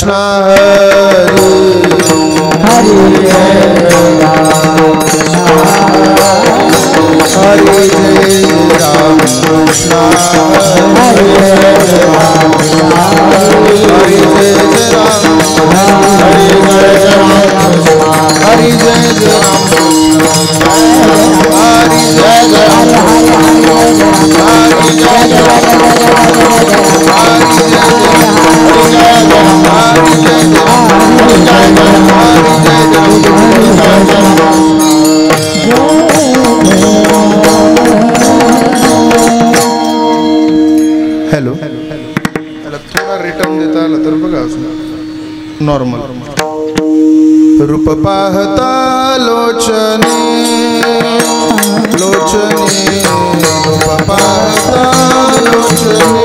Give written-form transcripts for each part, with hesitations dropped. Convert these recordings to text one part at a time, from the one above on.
कृष्ण हरे हरे हरे जय राम कृष्ण हरे हरे जय राम हरे जय राम हरे जय राम हरे जय राम हरे जय हेलो याला थोडा रिटर्न देता आला तर बघा नॉर्मल रूप पाहता लोचने लोचने रूप पाहता लोचने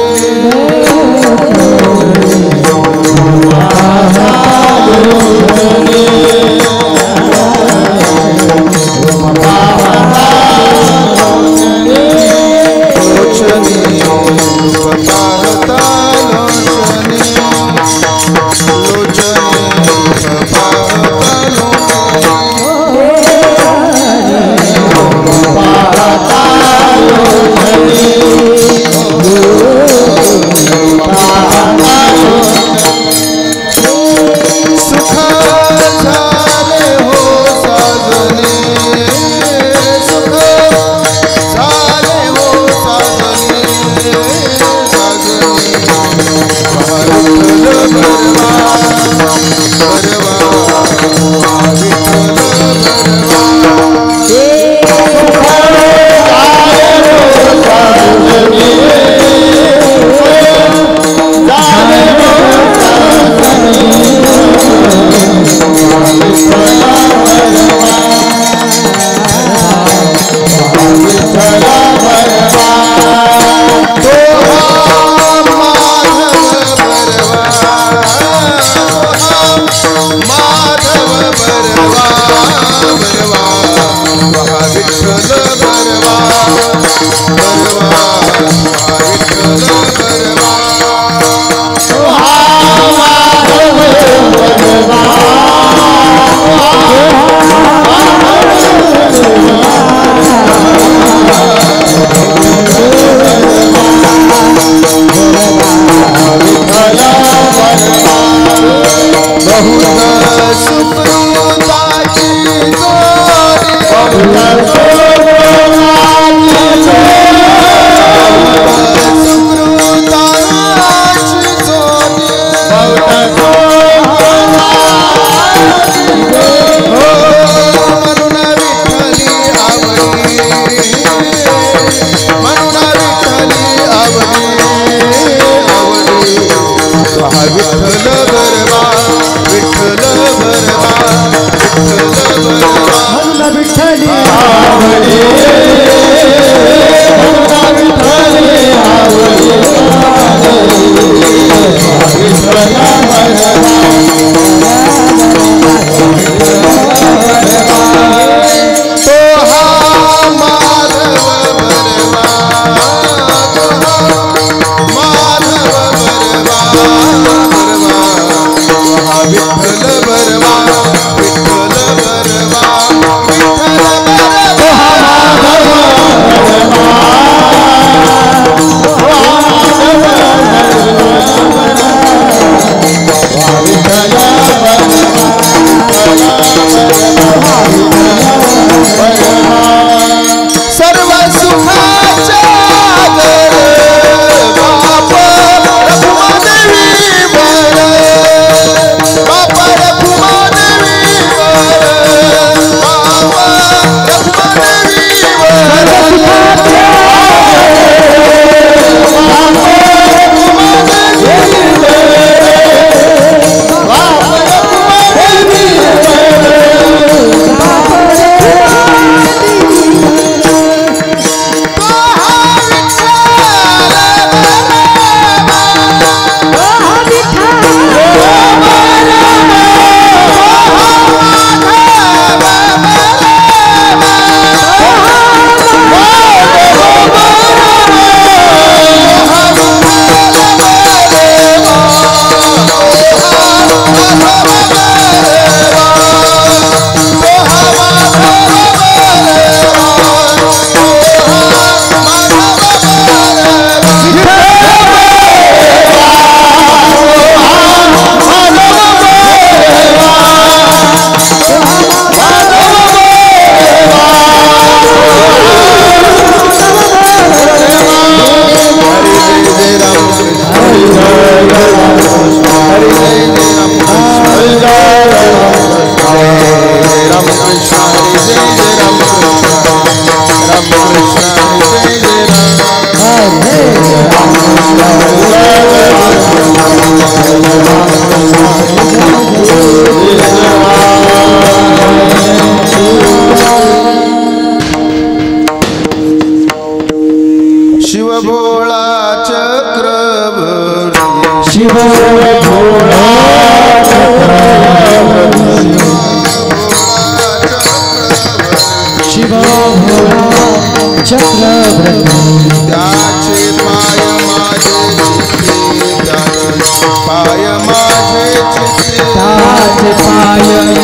Rukuma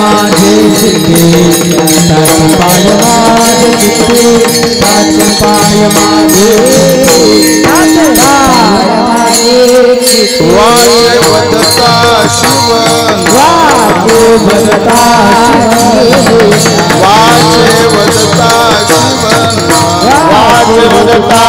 माझे चित्ते ताच पाय माझे चित्ते ताच पाय माझे ताच पाय माझे वाचे वदता शिव वाचे वदता वाचे वदता शिव वाचे वदता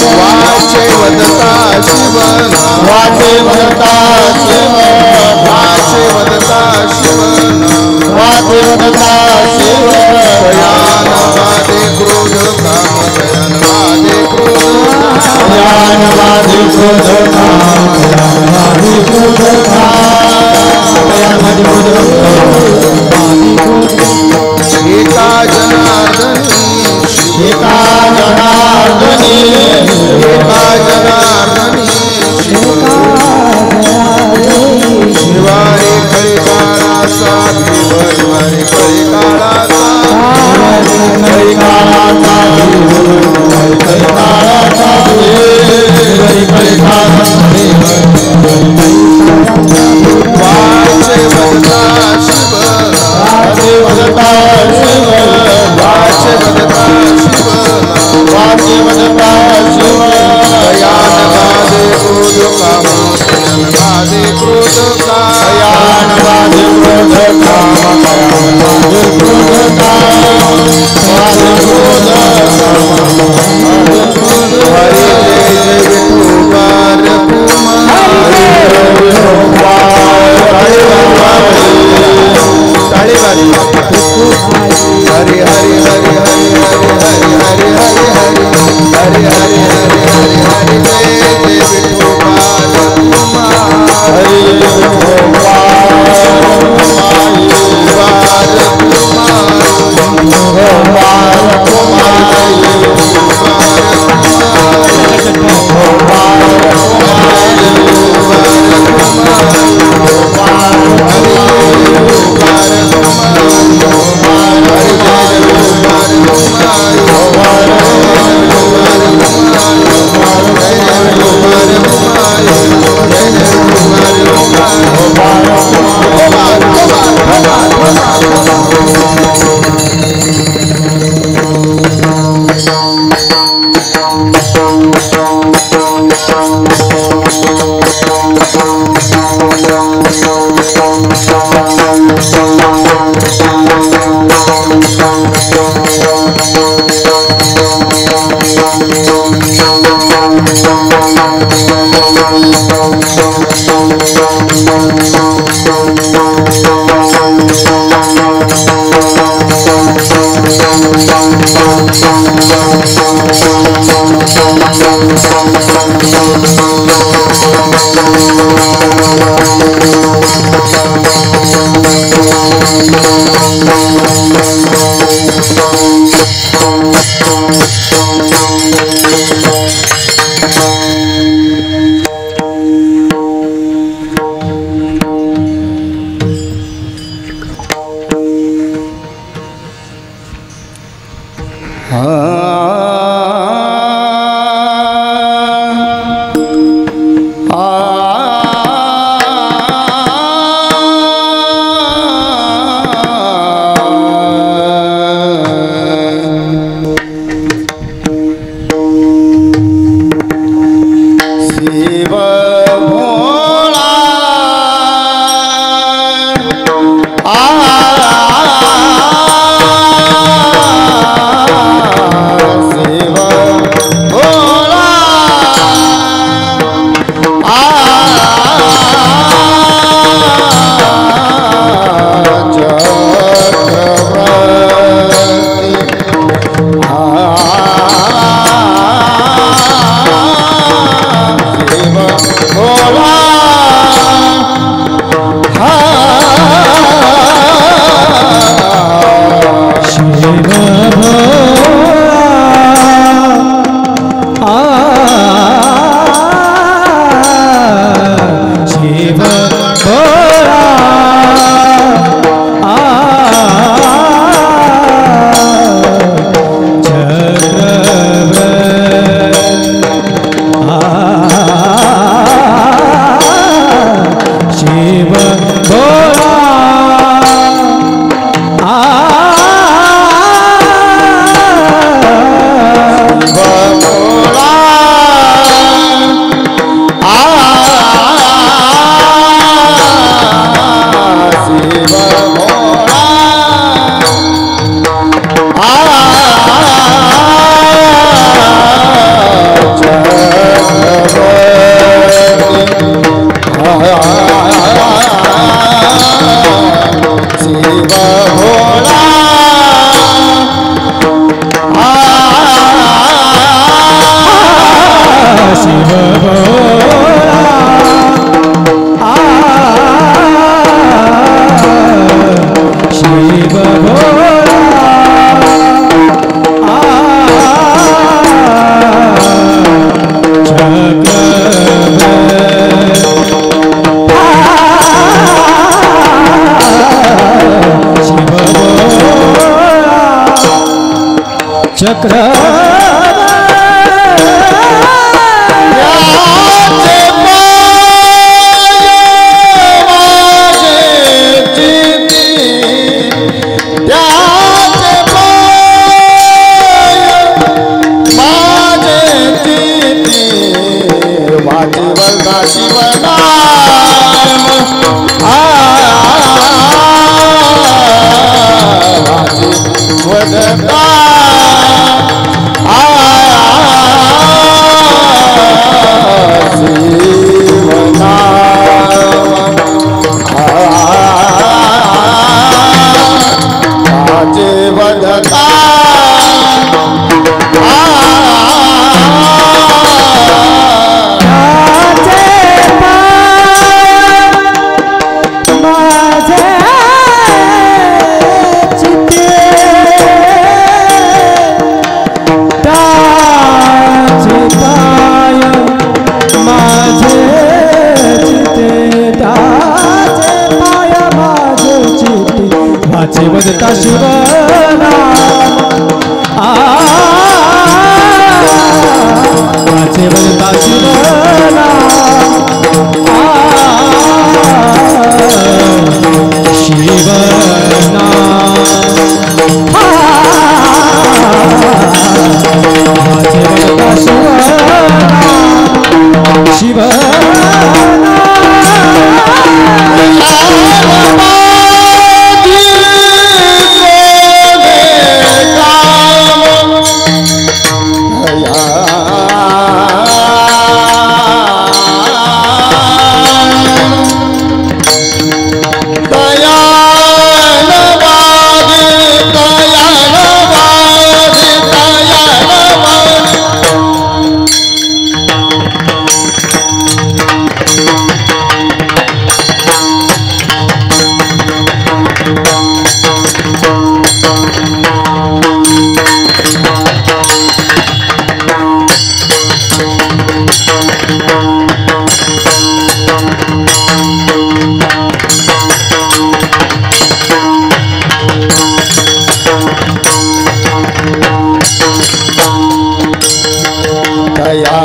वाचे वदता शिव वाचे वदता शिव वाचे वदता शिव वाचे वदता शिव दयान वादे क्रोध काम दयान वादे क्रोध दयान वादे क्रोध काम दयान वादे क्रोध दयान वादे क्रोध एका जनार्दनी एका जनार्दनी एका जनार्दनी शिवारी खळी काळाचा शिवारी खळी काळाचा खळी काळाचा खळी काळाचा खळी वाचे वदता शिव वाचे वदता शिव वाचे वदता शिव वाचे वदता शिव दयान वादे क्रोध काम दयान वादे क्रोध काम दयान वादे क्रोध काम दयान वादे क्रोध काम वादे क्रोध हरि जय जय विठोबार कुमार हरि हरि हरि हरि हरि हरि हरि हरि हरि हरि हरि जय जय विठोबार कुमार हरि चक्र वदता शिवना वाचे वदता शिवना शिवना वाचे वदता शिवना शिवना दया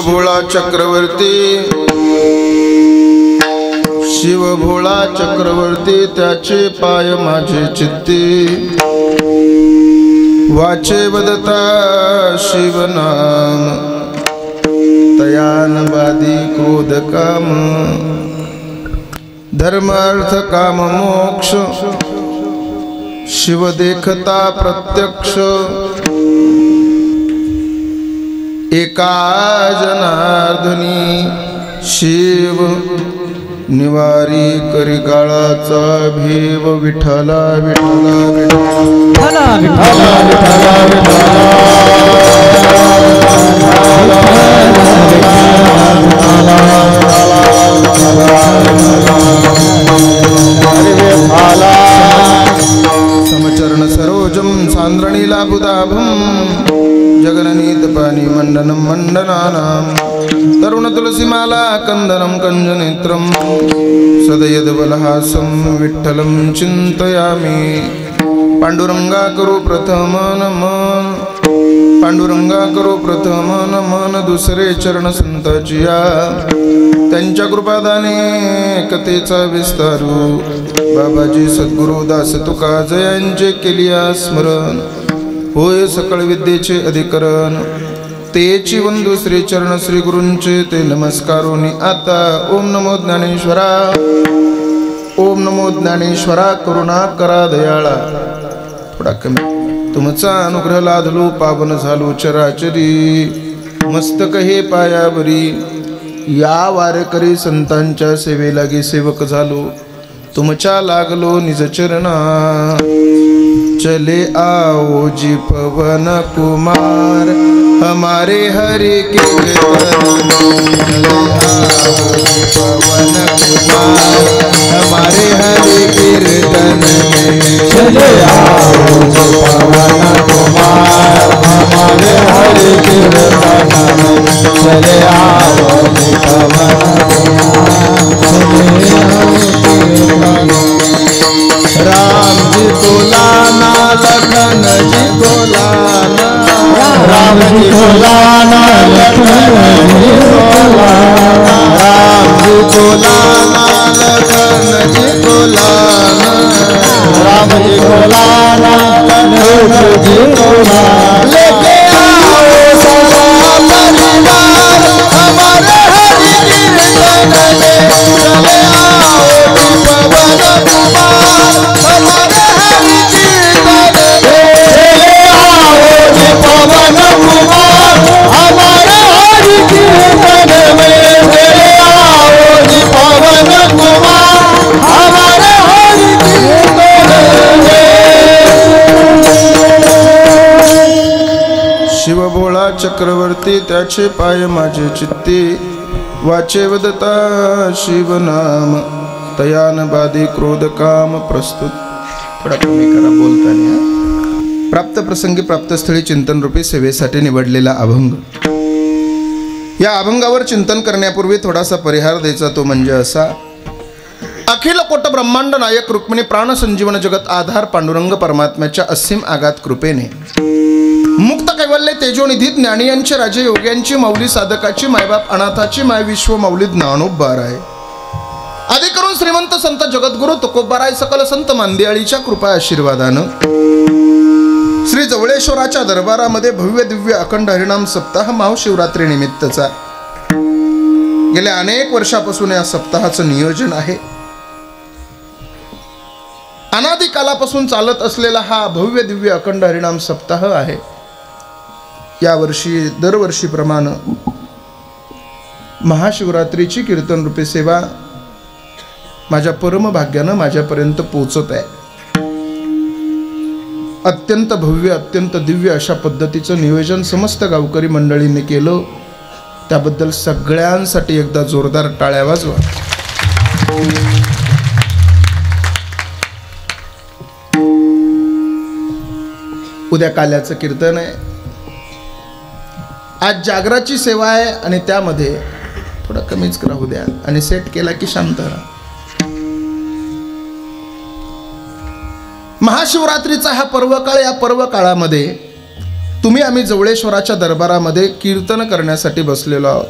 शिवभोळा चक्रवर्ती, शिवभोळा चक्रवर्ती, त्याचे पाय माझे चित्ती, वाचे वदता शिवनाम, तयान बादी क्रोध काम, धर्म अर्थ काम मोक्ष, शिव देखता प्रत्यक्ष, एका जनार्दनी, शिव निवारी करी काळाचा भेव, विठ्ठला विठ्ठला विठ्ठला विठ्ठला विठ्ठला समचरण सरोजम सांद्रणीला बुधाभम, जगननीत पाणी मंडनम मंडनानाम, तरुण तुलसीमाला कंदनम कंजनेत्रम, सदयद बलहासम विठ्ठलम चिंतयामि, पांडुरंगा करो प्रथम नमन, पांडुरंगा करो प्रथम नमन, दुसरे चरण संताचिया, त्यांच्या कृपादाने कथेचा विस्तारू, बाबाजी सद्गुरु दास तुका जयांचे केलिया स्मरण, होय सकळ विद्येचे अधिकरण, तेची वंदू श्री चरण श्री गुरूंचे ते नमस्कारोनी आता, ओम नमो ज्ञानेश्वरा, ओम नमो ज्ञानेश्वरा, करुणा करा दयाळा, थोडा कमी, तुमचा अनुग्रह लादलो पावन झालो चराचरी, मस्तक हे पायावरी, या वारकरी संतांच्या सेवेलागी सेवक झालो, तुमच्या लागलो निज चरणा, चले आओ जी पवन कुमार, हमारे हरि के चले आओ जी पवन कुमार, हमारे हरि कीर्तन में, चले आओ जी पवन कुमार, हमारे हरि कीर्तन में, चले आओ जी पवन राम जी को लाना, लखन जी को लाना, राम जी को लाना, लखन जी को लाना, राम जी को लाना, लखन जी को लाना, राम जी को लाना, लखन जी को लाना, लेके आओ सारा परिवार, हमारे हरि कीर्तन में, चले आओ जी पवन कुमार, हमारे हरि कीर्तन में, चले आओ जी पवन कुमार, हमारे हरि कीर्तन में, चले आओ जी पवन कुमार, हमारे हरि कीर्तन में। शिवभोळा चक्रवर्ती, त्याचे पाय माझे चित्ती, वाचे वदता शिवनाम, तयान बाधी क्रोध काम प्रस्तुत, थोडा कमी करा बोलताना, प्राप्त प्रसंगी प्राप्त स्थळी चिंतन रूपी सेवेसाठी निवडलेला अभंग, या अभंगावर चिंतन करण्यापूर्वी थोडासा परिहार द्यायचा, तो म्हणजे असा, अखिल कोट ब्रह्मांड नायक रुक्मिणी प्राण संजीवन जगत आधार पांडुरंग परमात्म्याच्या असीम आगात कृपेने, मुक्त कैवल्य तेजोनिधी ज्ञानियांचे राजे योग्यांची माऊली, साधकाची मायबाप अनाथाची माय, विश्व माऊली ज्ञानोबा आहे, आदी करून श्रीमंत संत जगद्गुरु तुकोबाराय, सकल संत मांदियाळीच्या कृपा आशीर्वादानं श्री जवळेश्वराच्या दरबारामध्ये भव्य दिव्य अखंड हरिनाम सप्ताह महाशिवरात्री निमित्तचा गेल्या अनेक वर्षापासून या सप्ताहाचं नियोजन आहे, अनादी कालापासून चालत असलेला हा भव्य दिव्य अखंड हरिनाम सप्ताह आहे। यावर्षी दरवर्षीप्रमाणे महाशिवरात्रीची कीर्तन रूपी सेवा माझ्या परम भाग्यानं माझ्यापर्यंत पोहोचत आहे। अत्यंत भव्य अत्यंत दिव्य अशा पद्धतीचं नियोजन समस्त गावकरी मंडळींनी केलं, त्याबद्दल सगळ्यांसाठी एकदा जोरदार टाळ्या वाजवा। उद्या काल्याचं कीर्तन आहे, आज जागराची सेवा आहे आणि त्यामध्ये थोडं कमीच राहू द्या आणि सेट केला की शांत राहा। महाशिवरात्रीचा हा पर्वकाळ, या पर्व काळामध्ये तुम्ही आम्ही जवळेश्वराच्या दरबारामध्ये कीर्तन करण्यासाठी बसलेलो आहोत।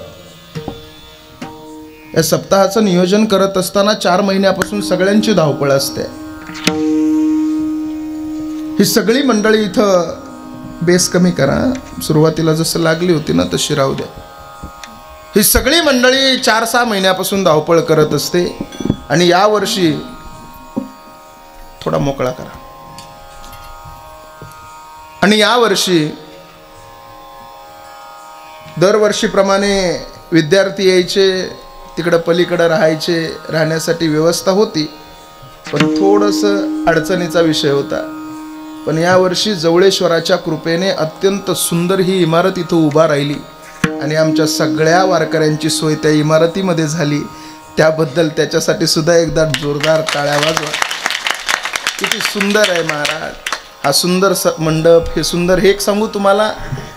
या सप्ताहाचं नियोजन करत असताना 4 महिन्यापासून सगळ्यांची धावपळ असते। ही सगळी मंडळी इथं बेस कमी करा, सुरुवातीला जसं लागली होती ना तशी राहू द्या। ही सगळी मंडळी 4-6 महिन्यापासून धावपळ करत असते आणि यावर्षी थोडा मोकळा करा। आणि यावर्षी दरवर्षीप्रमाणे विद्यार्थी यायचे, तिकडं पलीकडे राहण्यासाठी व्यवस्था होती, पण थोडंसं अडचणीचा विषय होता। पण यावर्षी जवळेश्वराच्या कृपेने अत्यंत सुंदर ही इमारत इथं उभा राहिली आणि आमच्या सगळ्या वारकऱ्यांची सोय त्या इमारतीमध्ये झाली। त्याबद्दल त्याच्यासाठी सुद्धा एकदा जोरदार टाळ्या वाजवा। किती सुंदर आहे महाराज हा सुंदर मंडप, हे सुंदर। हे एक सांगू तुम्हाला,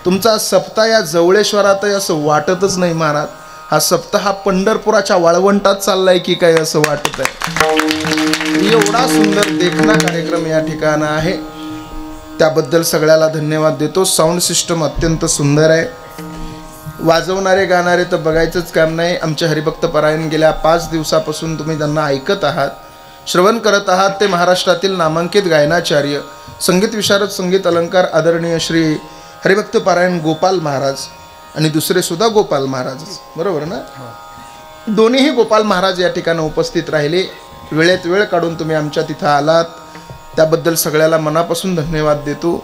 तुमचा सप्ताह या जवळेश्वरात आहे असं वाटतच नाही महाराज। हा सप्ताह हा पंढरपुराच्या वाळवंटात चाललाय की काय असं वाटत आहे। एवढा सुंदर देखणा कार्यक्रम या ठिकाणी आहे, त्याबद्दल सगळ्याला धन्यवाद देतो। साऊंड सिस्टम अत्यंत सुंदर आहे, वाजवणारे गाणारे तर बघायचंच काम नाही। आमचे हरिभक्त परायण गेल्या 5 दिवसापासून तुम्ही त्यांना ऐकत आहात, श्रवण करत आहात। ते महाराष्ट्रातील नामांकित गायनाचार्य, संगीत विशारद, संगीत अलंकार आदरणीय श्री हरिभक्त परायण गोपाल महाराज आणि दुसरे सुद्धा गोपाल महाराज, बरोबर ना? दोन्हीही गोपाल महाराज या ठिकाणी उपस्थित राहिले। वेळेत वेळ काढून तुम्ही आमच्या तिथं आलात, त्याबद्दल सगळ्याला मनापासून धन्यवाद देतो।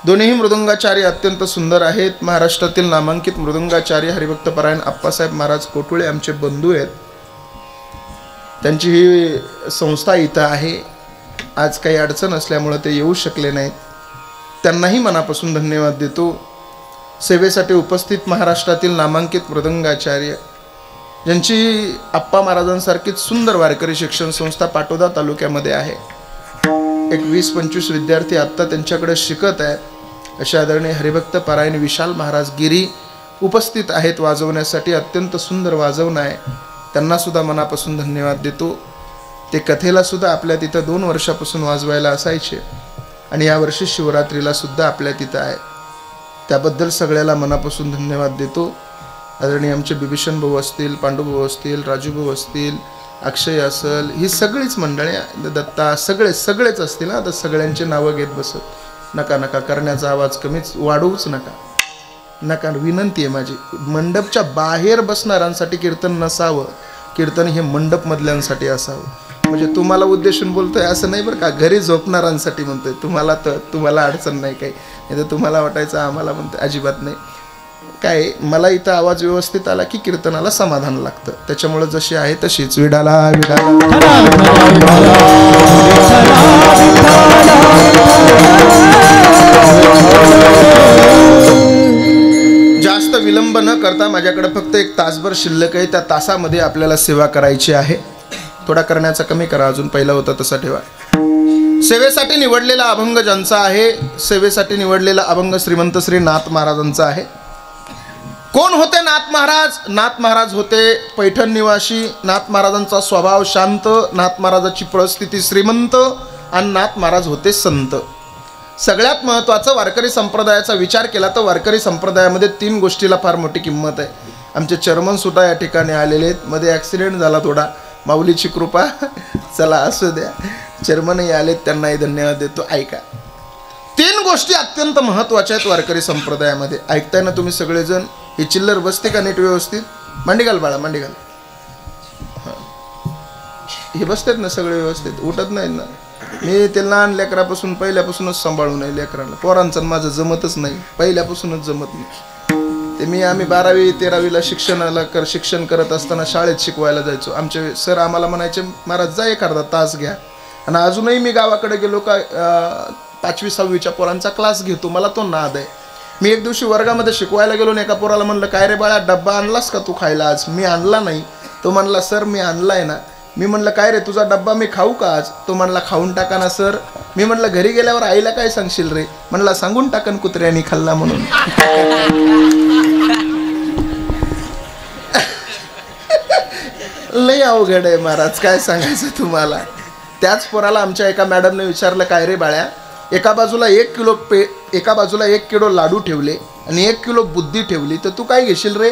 दोन्हीही मृदंगाचार्य अत्यंत सुंदर आहेत। महाराष्ट्रातील नामांकित मृदंगाचार्य हरिभक्त परायण आप्पासाहेब महाराज कोठुळे आमचे बंधू आहेत, त्यांची ही संस्था इथं आहे। आज काही अडचण असल्यामुळे ते येऊ शकले नाहीत, त्यांनाही मनापासून धन्यवाद देतो। सेवेसाठी उपस्थित महाराष्ट्रातील नामांकित मृदंगाचार्य, ज्यांची आप्पा महाराजांसारखीच सुंदर वारकरी शिक्षण संस्था पाटोदा तालुक्यामध्ये आहे। एक 20-25 विद्यार्थी आत्ता त्यांच्याकडे शिकत आहेत, अशा आदरणीय हरिभक्त परायण विशाल महाराज गिरी उपस्थित आहेत वाजवण्यासाठी। अत्यंत सुंदर वाजवणं आहे, त्यांना सुद्धा मनापासून धन्यवाद देतो। ते कथेला सुद्धा आपल्या तिथं 2 वर्षापासून वाजवायला असायचे आणि यावर्षी शिवरात्रीला सुद्धा आपल्या तिथं आहे, त्याबद्दल सगळ्याला मनापासून धन्यवाद देतो। आदरणीय आमचे बिभीषण भाऊ असतील, पांडू भाऊ असतील, राजू भाऊ असतील, अक्षय असेल, ही सगळीच मंडळी, दत्ता, सगळेच असतील ना। तर सगळ्यांचे नावं घेत बसत नका, करण्याचा आवाज कमीच वाढवूच नका, विनंती आहे माझी। मंडपच्या बाहेर बसणाऱ्यांसाठी कीर्तन नसावं, कीर्तन हे मंडप मधल्यांसाठी असावं। म्हणजे तुम्हाला उद्देशून बोलतोय असं नाही बरं का, घरी झोपणाऱ्यांसाठी म्हणतोय। तुम्हाला अडचण नाही काही, नाही तर तुम्हाला वाटायचं आम्हाला म्हणतोय, अजिबात नाही। काय, मला इथं आवाज व्यवस्थित आला की कीर्तनाला समाधान लागतं, त्याच्यामुळे जशी आहे तशीच विडाला जास्त विलंब न करता माझ्याकडे फक्त 1 तासभर शिल्लक आहे, त्या तासामध्ये आपल्याला सेवा करायची आहे। थोडा करण्याचा कमी करा, अजून पहिला होता तसा ठेवा। सेवेसाठी निवडलेला अभंग ज्यांचा आहे, सेवेसाठी निवडलेला अभंग श्रीमंत श्री नाथ महाराजांचा आहे। कोण होते नाथ महाराज? नाथ महाराज होते पैठण निवासी। नाथ महाराजांचा स्वभाव शांत, नाथ महाराजाची परिस्थिती श्रीमंत आणि नाथ महाराज होते संत। सगळ्यात महत्त्वाचं, वारकरी संप्रदायाचा विचार केला तर वारकरी संप्रदायामध्ये 3 गोष्टीला फार मोठी किंमत आहे। आमचे चेअरमन सुद्धा या ठिकाणी आलेले आहेत, मध्ये ॲक्सिडेंट झाला थोडा, माऊलीची कृपा, चला असू द्या, चेअरमनही आलेत, त्यांनाही धन्यवाद देतो। ऐका, 3 गोष्टी अत्यंत महत्त्वाच्या आहेत वारकरी संप्रदायामध्ये। ऐकताय ना तुम्ही सगळेजण? ही चिल्लर बसते का नीट व्यवस्थित? मांडी घाल बाळा, मांडी घाल। हे बसतात ना सगळे व्यवस्थित, उठत नाहीत ना? मी ते लहान लेकरापासून पहिल्यापासूनच सांभाळून आहे लेकरांना, पोरांचं माझं जमतच नाही, पहिल्यापासूनच जमत नाही। ते आम्ही 12वी 13वीला शिक्षण करत असताना शाळेत शिकवायला जायचो। आमचे सर आम्हाला म्हणायचे, महाराज जा 1 अर्धा तास घ्या। आणि अजूनही मी गावाकडे गेलो का 5वी 6वीच्या पोरांचा क्लास घेतो, मला तो नाद आहे। मी एक दिवशी वर्गामध्ये शिकवायला गेलो आणि एका पोराला म्हणलं, काय रे बाळा, डब्बा आणलास का तू खायला आज? मी आणला नाही। तो म्हणला, सर मी आणलाय ना। मी म्हणलं, काय रे तुझा डब्बा मी खाऊ का आज? तो म्हणला, खाऊन टाका ना सर। मी म्हणलं, घरी गेल्यावर आईला काय सांगशील रे? म्हणला, सांगून टाकन कुत्र्याने खाल्ला म्हणून। लय अवघड आहे महाराज, काय सांगायचं तुम्हाला। त्याच पोराला आमच्या एका मॅडमने विचारलं, काय रे बाळ्या, एका बाजूला 1 किलो लाडू ठेवले आणि 1 किलो बुद्धी ठेवली, तर तू काय घेशील रे?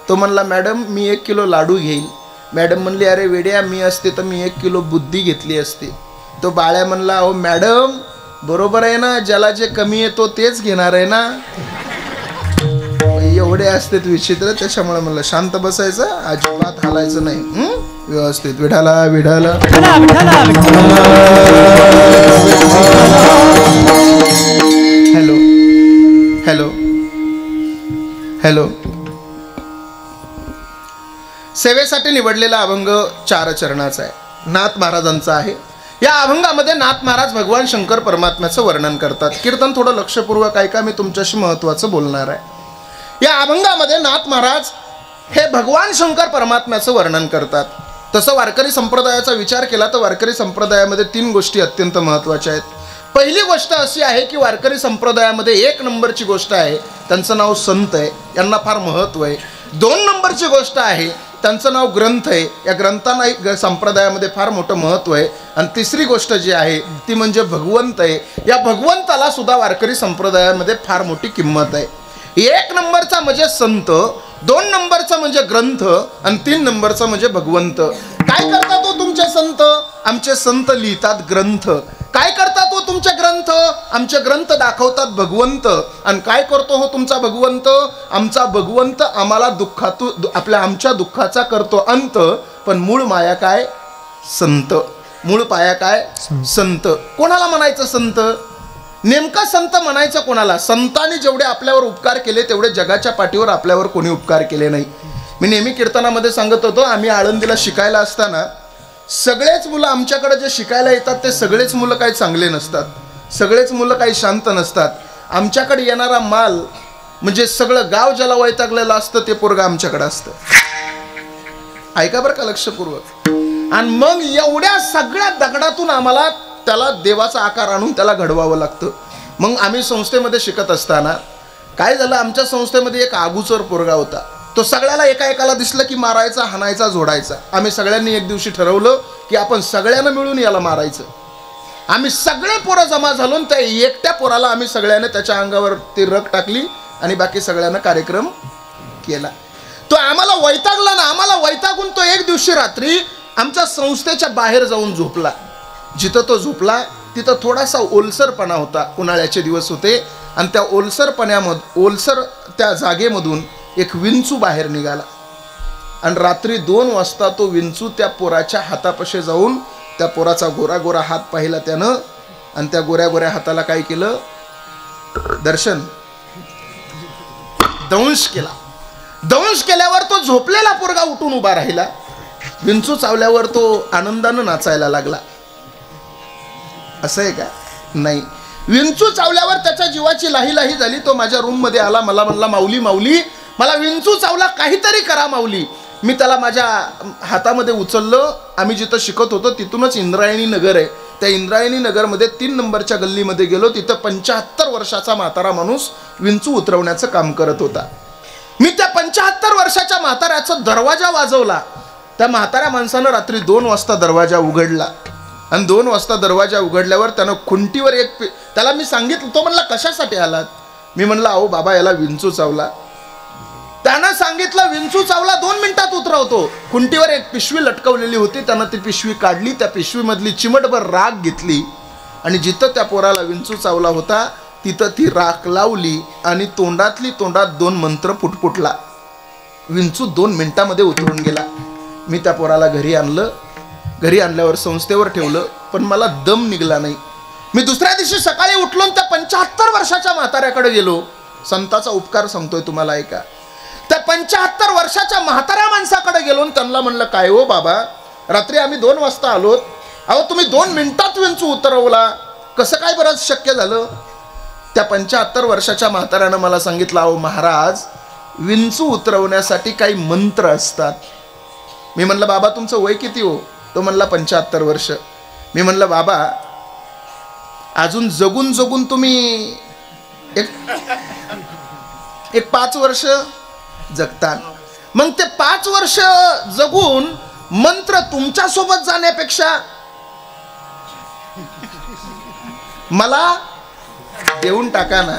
तो म्हणला मॅडम मी 1 किलो लाडू घेईल. मॅडम म्हणली अरे वेड्या, मी असते तर मी 1 किलो बुद्धी घेतली असती. तो बाळ्या म्हणला अहो मॅडम बरोबर आहे ना, ज्याला जे कमी येतो तेच घेणार आहे ना. एवढे असते विचित्र, त्याच्यामुळे म्हणलं शांत बसायचं, अजिबात हालायचं नाही. व्यवस्थित विठाला विठाला. Hello hello hello. सेवेसाठी निवडलेला अभंग 4 चरणाचा आहे, नाथ महाराजांचा आहे. या अभंगामध्ये नाथ महाराज भगवान शंकर परमात्म्याचं वर्णन करतात. कीर्तन थोडं लक्षपूर्वक ऐका, मी तुमच्याशी महत्त्वाचं बोलणार आहे. या अभंगामध्ये नाथ महाराज हे भगवान शंकर परमात्म्याचं वर्णन करतात. तसं वारकरी संप्रदायाचा विचार केला तर वारकरी संप्रदायामध्ये 3 गोष्टी अत्यंत महत्त्वाच्या आहेत. पहिली गोष्ट अशी आहे की वारकरी संप्रदायामध्ये 1 नंबरची गोष्ट आहे, त्यांचं नाव संत आहे, यांना फार महत्त्व आहे. 2 नंबरची गोष्ट आहे, त्यांचं नाव ग्रंथ आहे, या ग्रंथांना संप्रदायामध्ये फार मोठं महत्त्व आहे. आणि तिसरी गोष्ट जी आहे ती म्हणजे भगवंत आहे. या भगवंताला सुद्धा वारकरी संप्रदायामध्ये फार मोठी किंमत आहे. 1 नंबरचा म्हणजे संत, 2 नंबरचा म्हणजे ग्रंथ आणि 3 नंबरचा म्हणजे भगवंत. काय करतात हो तुमचे संत? आमचे संत लिहितात ग्रंथ. काय करतात हो तुमचे ग्रंथ? आमचे ग्रंथ दाखवतात भगवंत. आणि काय करतो हो तुमचा भगवंत? आमचा भगवंत आम्हाला आमच्या दुःखाचा करतो अंत. पण मूळ माया काय? संत. मूळ पाया काय? संत. कोणाला म्हणायचं संत? नेमका संत म्हणायचं कोणाला? संतांनी जेवढे आपल्यावर उपकार केले तेवढे जगाच्या पाठीवर आपल्यावर कोणी उपकार केले नाही. मी नेहमी कीर्तनामध्ये सांगत होतो, आम्ही आळंदीला शिकायला असताना सगळेच मुलं आमच्याकडे जे शिकायला येतात ते सगळेच मुलं काही चांगले नसतात, सगळेच मुलं काही शांत नसतात. आमच्याकडे येणारा माल म्हणजे सगळं गाव ज्याला वैतागलेलं असतं ते पोरगा आमच्याकडे असतं. ऐका बरं का लक्षपूर्वक. आणि मग एवढ्या सगळ्या दगडातून आम्हाला त्याला देवाचा आकार आणून त्याला घडवावं लागतं. मग आम्ही संस्थेमध्ये शिकत असताना काय झालं, आमच्या संस्थेमध्ये एक आगुचर पोरगा होता. तो सगळ्याला एकाला दिसलं की मारायचा, हाणायचा, जोडायचा. आम्ही सगळ्यांनी एक दिवशी ठरवलं की आपण सगळ्यांना मिळून याला मारायचं. आम्ही सगळे पोरं जमा झालो, त्या एकट्या पोराला आम्ही सगळ्यांनी त्याच्या अंगावर ती रग टाकली आणि बाकी सगळ्यांना कार्यक्रम केला. तो आम्हाला वैतागला ना, आम्हाला वैतागून तो एक दिवशी रात्री आमच्या संस्थेच्या बाहेर जाऊन झोपला. जिथं तो झोपला तिथं थोडासा ओलसरपणा होता, उन्हाळ्याचे दिवस होते. आणि त्या ओलसर त्या जागेमधून एक विंचू बाहेर निघाला. आणि रात्री 2 वाजता तो विंचू त्या पोराच्या हातापाशी जाऊन त्या पोराचा गोरा गोरा हात पाहिला त्यानं. आणि त्या गोऱ्या गोऱ्या हाताला काय केलं? दर्शन, दंश केला. दंश केल्यावर तो झोपलेला पोरगा उठून उभा राहिला. विंचू चावल्यावर तो आनंदानं नाचायला लागला. असं आहे का? नाही. विंचू चावल्यावर त्याच्या जीवाची लाही लाही झाली. तो माझ्या रूम मध्ये आला, मला म्हणला माऊली माऊली मला विंचू चावला, काहीतरी करा माऊली. मी त्याला माझ्या हातामध्ये उचललं. आम्ही जिथं शिकत होतो तिथूनच इंद्रायणी नगर आहे, त्या इंद्रायणी नगरमध्ये 3 नंबरच्या गल्लीमध्ये गेलो. तिथं 75 वर्षाचा म्हातारा माणूस विंचू उतरवण्याचं काम करत होता. मी त्या 75 वर्षाच्या म्हाताऱ्याचा दरवाजा वाजवला. त्या म्हाताऱ्या माणसानं रात्री 2 वाजता दरवाजा उघडला. आणि 2 वाजता दरवाजा उघडल्यावर त्यानं खुंटीवर त्याला मी सांगितलं. तो म्हणला कशासाठी आलात? मी म्हणलं अहो बाबा याला विंचू चावला. त्यानं सांगितलं विंचू चावला, 2 मिनिटात उतरवतो. खुंटीवर एक पिशवी लटकवलेली होती, त्यानं ती पिशवी काढली. त्या पिशवीमधली चिमटभर राख घेतली आणि जिथं त्या पोराला विंचू चावला होता तिथं ती राख लावली आणि तोंडात 2 मंत्र पुटपुटला. विंचू 2 मिनिटामध्ये उतरून गेला. मी त्या पोराला घरी आणलं. घरी आणल्यावर संस्थेवर ठेवलं, पण मला दम निघला नाही. मी दुसऱ्या दिवशी सकाळी उठलो त्या 75 वर्षाच्या म्हाताऱ्याकडे गेलो. संताचा उपकार सांगतोय तुम्हाला, ऐका. त्या 75 वर्षाच्या म्हाताऱ्या माणसाकडे गेलो आणि त्यांना म्हणलं काय हो बाबा, रात्री आम्ही 2 वाजता आलोत, अहो तुम्ही 2 मिनिटात विंचू उतरवला, कसं काय बरं शक्य झालं? त्या 75 वर्षाच्या म्हाताऱ्यानं मला सांगितलं अहो महाराज, विंचू उतरवण्यासाठी काही मंत्र असतात. मी म्हणलं बाबा तुमचं वय किती हो? तो म्हणला 75 वर्ष. मी म्हणलं बाबा अजून जगून जगून तुम्ही एक 5 वर्ष जगता. मग ते 5 वर्ष जगून मंत्र तुमच्या सोबत जाण्यापेक्षा मला देऊन टाका ना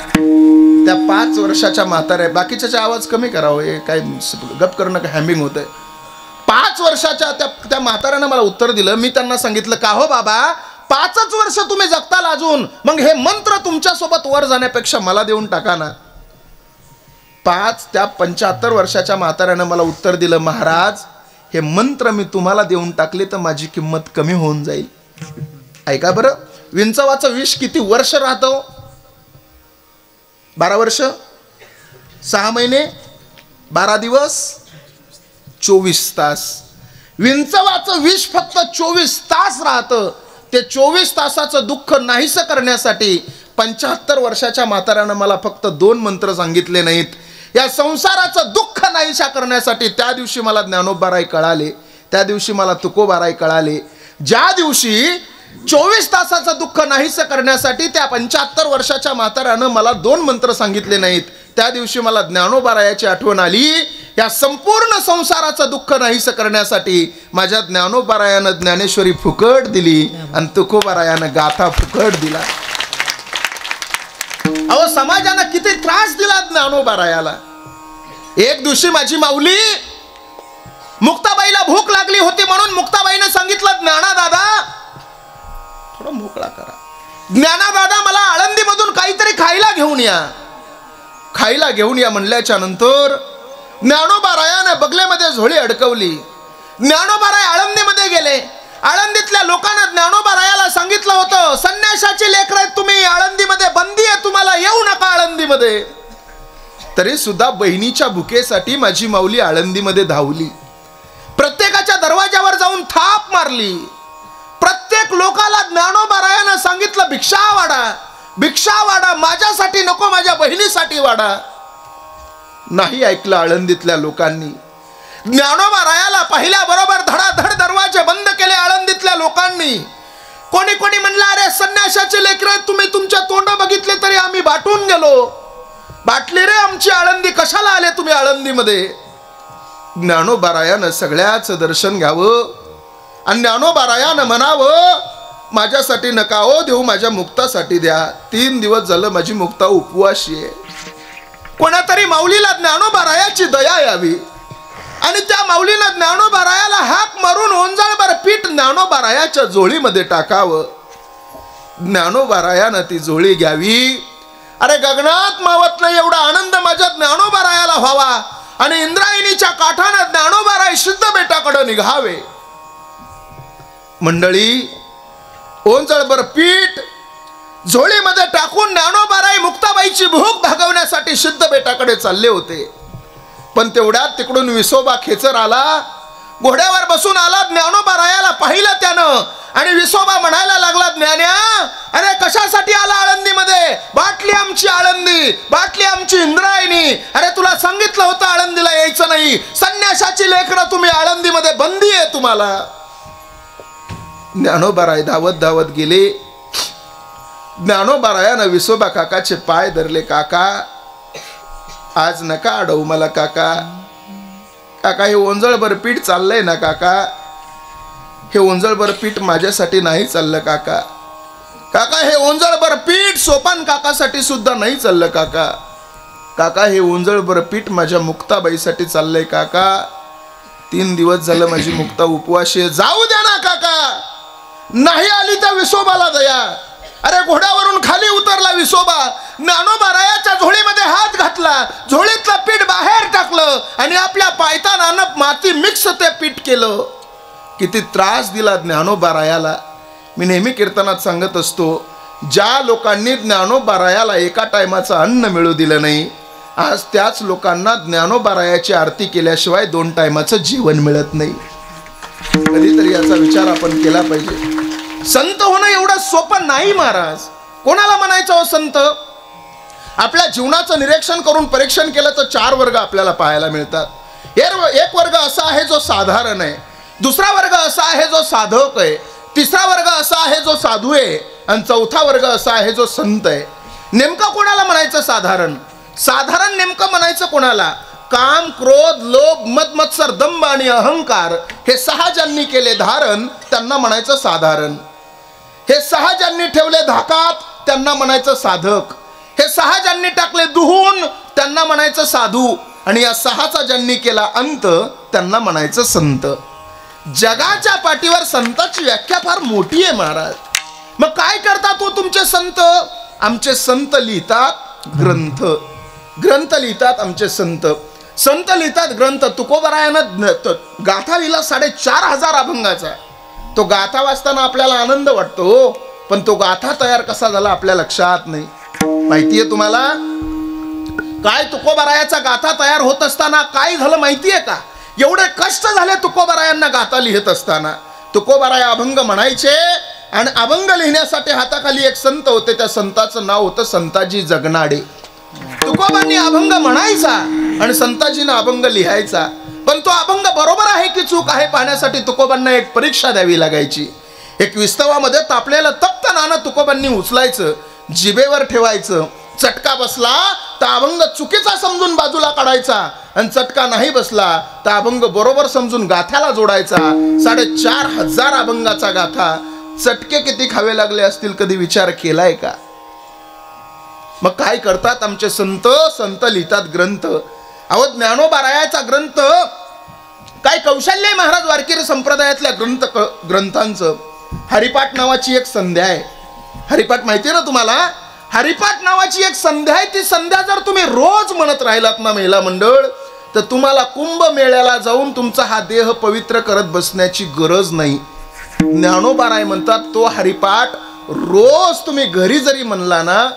त्या 5 वर्षाच्या म्हाताऱ्या. बाकीच्याचा आवाज कमी करावं, हे काय गप करणं का हॅमिंग होतंय. 5 वर्षाच्या त्या म्हाताऱ्यानं मला उत्तर दिलं. मी त्यांना सांगितलं, का हो बाबा 5च वर्ष तुम्ही जगताल अजून, मग हे मंत्र तुमच्यासोबत वर जाण्यापेक्षा मला देऊन टाका ना. त्या 75 वर्षाच्या म्हाताऱ्यानं मला उत्तर दिलं, महाराज हे मंत्र मी तुम्हाला देऊन टाकले तर माझी किंमत कमी होऊन जाईल. ऐका बरं, विंचवाचं विष किती वर्ष राहतं? 12 वर्ष, 6 महिने, 12 दिवस, 24 तास. विंचवाचं विष फक्त 24 तास राहतं. ते 24 तासाचं दुःख नाहीसं करण्यासाठी 75 वर्षाच्या म्हाताऱ्यानं मला फक्त 2 मंत्र सांगितले नाहीत. या संसाराचं दुःख नाहीशा करण्यासाठी त्या दिवशी मला ज्ञानोबाराय कळाले, त्या दिवशी मला तुकोबाराय कळाले. ज्या दिवशी 24 तासाचं दुःख नाहीसं करण्यासाठी त्या 75 वर्षाच्या म्हाताऱ्यानं मला 2 मंत्र सांगितले नाहीत, त्या दिवशी मला ज्ञानोबारायाची आठवण आली. या संपूर्ण संसाराचं दुःख नाहीसं करण्यासाठी माझ्या ज्ञानोबारायानं ज्ञानेश्वरी फुकट दिली आणि तुकोबारायानं गाथा फुकट दिला. अहो समाजानं किती त्रास दिला ज्ञानोबारायाला. एक दिवशी माझी माऊली मुक्ताबाईला भूक लागली होती म्हणून मुक्ताबाईनं सांगितलं, ज्ञाना दादा थोडं मोकळा करा. ज्ञाना दादा मला आळंदीमधून काहीतरी खायला घेऊन या. खायला घेऊन या म्हणल्याच्या नंतर ज्ञानोबारायाने बगलेमध्ये झोळी अडकवली. ज्ञानोबाराय आळंदीमध्ये गेले. आळंदीतल्या लोकांना ज्ञानोबारायाला सांगितलं होतं, संन्याशाची लेकरं आहेत तुम्ही, आळंदीमध्ये बंदी आहे, तुम्हाला येऊ नका आळंदीमध्ये. तरी सुद्धा बहिणीच्या भुकेसाठी माझी माऊली आळंदीमध्ये धावली. प्रत्येकाच्या दरवाजावर जाऊन थाप मारली. प्रत्येक लोकाला ज्ञानोबारायानं सांगितलं, भिक्षा वाढा, भिक्षा वाढा, माझ्यासाठी नको माझ्या बहिणीसाठी वाढा. नाही ऐकलं आळंदीतल्या लोकांनी. ज्ञानोबारायाला पाहिल्याबरोबर धडाधड दरवाजे बंद केले आळंदीतल्या लोकांनी. कोणी कोणी म्हणलं, अरे संन्याशाचे लेकरं तुम्ही तुमच्या तोंड बघितले तरी आम्ही बाटून गेलो. बाटली रे आमची आळंदी, कशाला आले तुम्ही आळंदीमध्ये? ज्ञानोबारायानं सगळ्याचं दर्शन घ्यावं आणि ज्ञानोबारायानं म्हणावं, माझ्यासाठी नका हो देऊ, माझ्या मुक्तासाठी द्या. 3 दिवस झालं माझी मुक्ता उपवाशी आहे. कोणातरी माऊलीला ज्ञानोबारायाची दया यावी आणि त्या माऊलीनं ज्ञानोबारायाला हाक मारून ओंजाळभर पीठ ज्ञानोबारायाच्या झोळीमध्ये टाकावं. ज्ञानोबारायानं ती झोळी घ्यावी. अरे गगनात मावत नाही एवढा आनंद माझ्या ज्ञानोबारायाला व्हावा आणि इंद्रायणीच्या काठानं ज्ञानोबाराय सिद्ध बेटाकडे निघावे. मंडळी, ओंजळभर पीठ झोळीमध्ये टाकून ज्ञानोबाराय मुक्ताबाईची भूक भागवण्यासाठी सिद्ध बेटाकडे चालले होते. पण तेवढ्यात तिकडून विसोबा खेचर आला, घोड्यावर बसून आला. ज्ञानोबारायाला पाहिलं त्यानं आणि विसोबा म्हणायला लागला, ज्ञान्या अरे कशासाठी आला आळंदीमध्ये? बाटली आमची आळंदी, बाटली आमची इंद्रायणी. अरे तुला सांगितलं होतं आळंदीला यायचं नाही, संन्याशाची लेकरं तुम्ही आळंदीमध्ये बंदी आहे तुम्हाला. ज्ञानोबाराय धावत धावत गेले. ज्ञानोबारायानं विसोबा काकाचे पाय धरले. काका आज नका अडवू मला काका. काका हे ओंजळभर पीठ चाललंय ना काका, हे ओंजळभर पीठ माझ्यासाठी नाही चाललं काका. काका हे ओंजळभर पीठ सोपान काकासाठी सुद्धा नाही चाललं काका. काका हे ओंजळभर पीठ माझ्या मुक्ताबाईसाठी चाललंय काका. 3 दिवस झालं माझी मुक्ता उपवाशी. जाऊ द्या ना काका. नाही आली त्या विसोबाला दया. अरे घोड्यावरून खाली उतरला विसोबा, ज्ञानोबारायाच्या झोळीमध्ये हात घातला, झोळीतलं पीठ बाहेर टाकलं आणि आपल्या पायतानानं माती मिक्स ते पीठ केलं. किती त्रास दिला ज्ञानोबारायाला. मी नेहमी कीर्तनात सांगत असतो, ज्या लोकांनी ज्ञानोबारायाला एका टायमाचं अन्न मिळू दिलं नाही, आज त्याच लोकांना ज्ञानोबारायाची आरती केल्याशिवाय 2 टायमाचं जेवण मिळत नाही. कधीतरी याचा विचार आपण केला पाहिजे. संत होणं एवढं सोपं नाही महाराज. कोणाला म्हणायचं हो संत? आपल्या जीवनाचं निरीक्षण करून परीक्षण केलं तर 4 वर्ग आपल्याला पाहायला मिळतात. एक वर्ग असा आहे जो साधारण आहे, दुसरा वर्ग असा आहे जो साधक आहे, तिसरा वर्ग असा आहे जो साधू आहे आणि चौथा वर्ग असा आहे जो संत आहे. नेमकं कोणाला म्हणायचं साधारण? साधारण नेमकं म्हणायचं कोणाला? काम, क्रोध, लोभ, मद, मत्सर, दंभ आणि अहंकार हे 6 ज्यांनी केले धारण त्यांना म्हणायचं साधारण. हे 6 ज्यांनी ठेवले धाकात त्यांना म्हणायचं साधक. हे 6 ज्यांनी टाकले दुहून त्यांना म्हणायचं साधू, आणि या 6चा ज्यांनी केला अंत त्यांना म्हणायचं संत. जगाच्या पाठीवर संताची व्याख्या फार मोठी आहे महाराज. मग काय करतात तो तुमचे संत? आमचे संत लिहितात ग्रंथ, ग्रंथ लिहितात आमचे संत. संत लिहितात ग्रंथ. तुकोबरायानं गाथा लिहिला 4,500 अभंगाचा. तो गाथा वाचताना आपल्याला आनंद वाटतो, पण तो गाथा तयार कसा झाला आपल्या लक्षात नाही. माहितीये तुम्हाला काय तुकोबरायाचा गाथा तयार होत असताना काय झालं माहितीये का? एवढे कष्ट झाले तुकोबरायांना गाथा लिहित असताना. तुकोबराया अभंग म्हणायचे, आणि अभंग लिहिण्यासाठी हाताखाली एक संत होते. त्या संताचं नाव होतं संताजी जगनाडे. तुकोबांनी अभंग म्हणायचा आणि संताजीनं अभंग लिहायचा. पण तो अभंग बरोबर आहे की चूक आहे पाहण्यासाठी तुकोबांना एक परीक्षा द्यावी लागायची. एक विस्तवामध्ये तापलेलं तप्त नाणं तुकोबांनी उचलायचं, जिभेवर ठेवायचं. चटका बसला तर अभंग चुकीचा समजून बाजूला काढायचा, आणि चटका नाही बसला तर अभंग बरोबर समजून गाथ्याला जोडायचा. 4,500 अभंगाचा गाथा. चटके किती खावे लागले असतील कधी विचार केलाय का? मग काय करतात आमचे संत? संत लिहितात ग्रंथ. अहो ज्ञानोबारायाचा ग्रंथ काय कौशल्य महाराज वारकरी संप्रदायातल्या ग्रंथांचं. हरिपाठ नावाची एक संध्या आहे. हरिपाठ माहिती ना तुम्हाला? हरिपाठ नावाची एक संध्या आहे. ती संध्या जर तुम्ही रोज म्हणत राहिलात ना महिला मंडळ, तर तुम्हाला कुंभमेळ्याला जाऊन तुमचा हा देह पवित्र करत बसण्याची गरज नाही. ज्ञानोबाराय म्हणतात तो हरिपाठ रोज तुम्ही घरी जरी म्हणला ना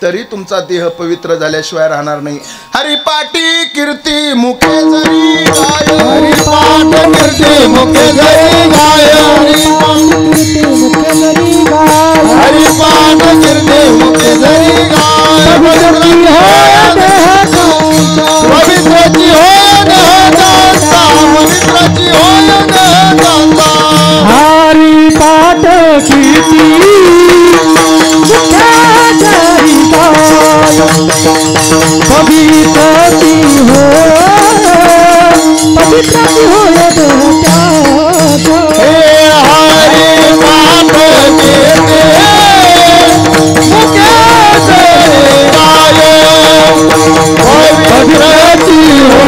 तरी तुमचा देह पवित्र झाल्याशिवाय राहणार नाही. हरिपाठी कीर्ती मुखे जरी गाय, हरिपाठ कीर्ती मुखे जरी गाय, हरिपाठ कीर्ती मुखे जरी गाय, पवित्राची होय देहदाता, पवित्राची होय देहदाता. हरिपाठ कीर्ती पवित्रती हो, पवित्रती हो हे हरि पाठ कीर्ती मुखे जरी गाय, पवित्रती हो,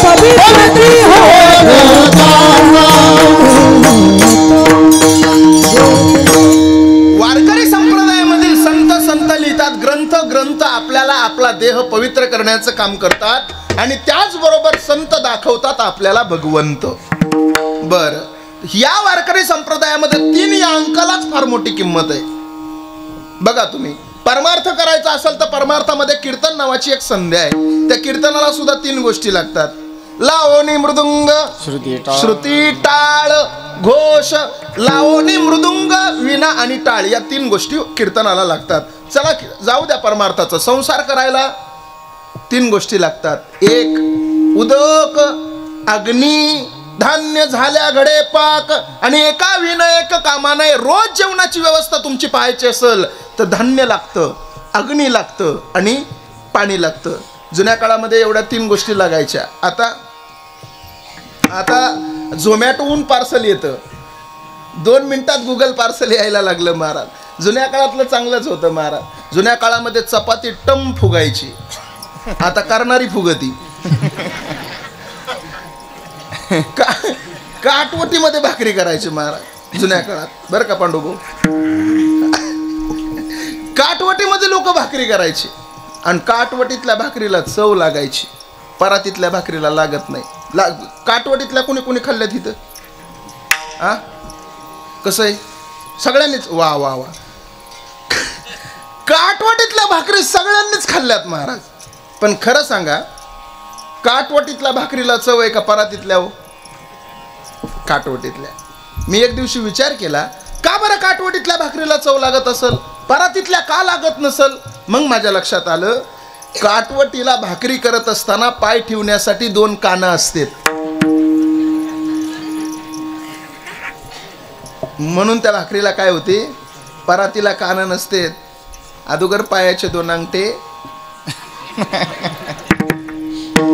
पवित्रती हो वारकरी संप्रदायामधील संत लिहितात ग्रंथ. ग्रंथ आपल्याला आपला देह पवित्र करण्याचं काम करतात, आणि त्याचबरोबर संत दाखवतात आपल्याला भगवंत. बर, या वारकरी संप्रदायामध्ये 3 या अंकालाच फार मोठी किंमत आहे. बघा तुम्ही परमार्थ करायचा असेल तर परमार्थामध्ये कीर्तन नावाची एक संध्या आहे. त्या कीर्तनाला सुद्धा 3 गोष्टी लागतात. लावणी मृदुंग, श्रुती टाळ घोष. लावणी मृदुंग विणा आणि टाळ या 3 गोष्टी कीर्तनाला लागतात. चला जाऊ द्या परमार्थाचं. संसार करायला 3 गोष्टी लागतात. 1 उदक, अग्नी, धान्य झाल्या घडे पाक. आणि एका विना एक कामाने रोज जेवणाची व्यवस्था तुमची पाहायची असेल तर धान्य लागतं, अग्नी लागतं आणि पाणी लागतं. जुन्या काळामध्ये एवढ्या 3 गोष्टी लागायच्या. आता झोमॅटोहून पार्सल येतं. 2 मिनिटात गुगल पार्सल यायला लागलं महाराज. जुन्या काळातलं चांगलंच होतं महाराज. जुन्या काळामध्ये चपाती टम फुगायची, आता करणारी फुगती. काटवटीमध्ये भाकरी करायची महाराज जुन्या काळात, बरं का पांडुभाऊ? काटवटीमध्ये लोक भाकरी करायची, आणि काटवटीतल्या भाकरीला चव लागायची, परातीतल्या भाकरीला लागत नाही. काटवटीतल्या कोणी कोणी खाल्ल्यात इथं? आ कसं आहे? सगळ्यांनीच वा वा वा. काटवटीतल्या भाकरी सगळ्यांनीच खाल्ल्यात महाराज. पण खरं सांगा, काटवटीतल्या भाकरीला चव आहे का परातीतल्या? हो, काटवटीतल्या. मी एक दिवशी विचार केला, का बरं काटवटीतल्या भाकरीला चव लागत असेल, परातीतल्या का लागत नसेल? मग माझ्या लक्षात आलं, काटवटीला भाकरी करत असताना पाय ठेवण्यासाठी 2 कानं असतात, म्हणून त्या भाकरीला काय होते, परातीला कानं नसते. अगोदर पायाचे 2 अंगठे.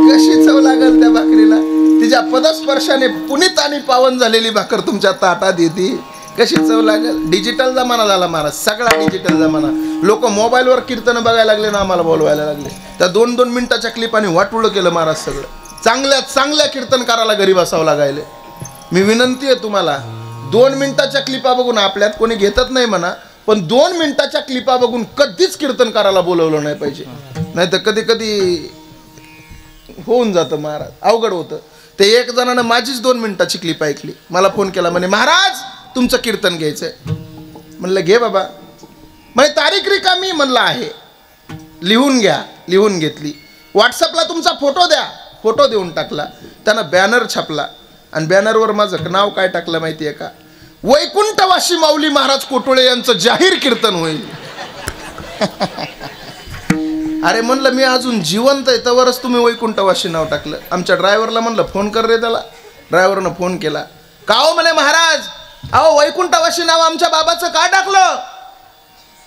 कशी चव लागल त्या भाकरीला? तिच्या पदस्पर्शाने पुनीत आणि पावन झालेली भाकर तुमच्या ताटात येते. कशी चव लागेल? डिजिटल जमाना झाला महाराज, सगळा डिजिटल जमाना. लोक मोबाईलवर कीर्तन बघायला लागले ना आम्हाला बोलवायला लागले. त्या 2-2 मिनिटाच्या क्लिपाने वाटुळं केलं महाराज सगळं. चांगल्या चांगल्या कीर्तनकाराला घरी बसावं लागायले. मी विनंती आहे तुम्हाला, 2 मिनिटाच्या क्लिपा बघून, आपल्यात कोणी घेतच नाही म्हणा, पण 2 मिनिटाच्या क्लिपा बघून कधीच कीर्तनकाराला बोलवलं नाही पाहिजे. नाही तर कधी कधी होऊन जातं महाराज, अवघड होतं. ते एक जणानं माझीच 2 मिनिटाची क्लिप ऐकली, मला फोन केला, म्हणे महाराज तुमचं कीर्तन घ्यायचंय. म्हणलं घे बाबा. म्हणे तारीख रिकामी. म्हणलं आहे, लिहून घ्या. लिहून घेतली. व्हॉट्सअपला तुमचा फोटो द्या. फोटो देऊन टाकला. त्यानं बॅनर छापला आणि बॅनरवर माझं नाव काय टाकलं माहिती आहे का? वैकुंठवासी माऊली महाराज कोटुळे यांचं जाहीर कीर्तन होईल. अरे म्हणलं मी अजून जिवंत आहे तवरच तुम्ही वैकुंठवासी नाव टाकलं. आमच्या ड्रायव्हरला म्हणलं फोन कर रे त्याला. ड्रायव्हरनं फोन केला. का हो म्हणे महाराज, अहो वैकुंठवासी नाव आमच्या बाबाचं का टाकलं?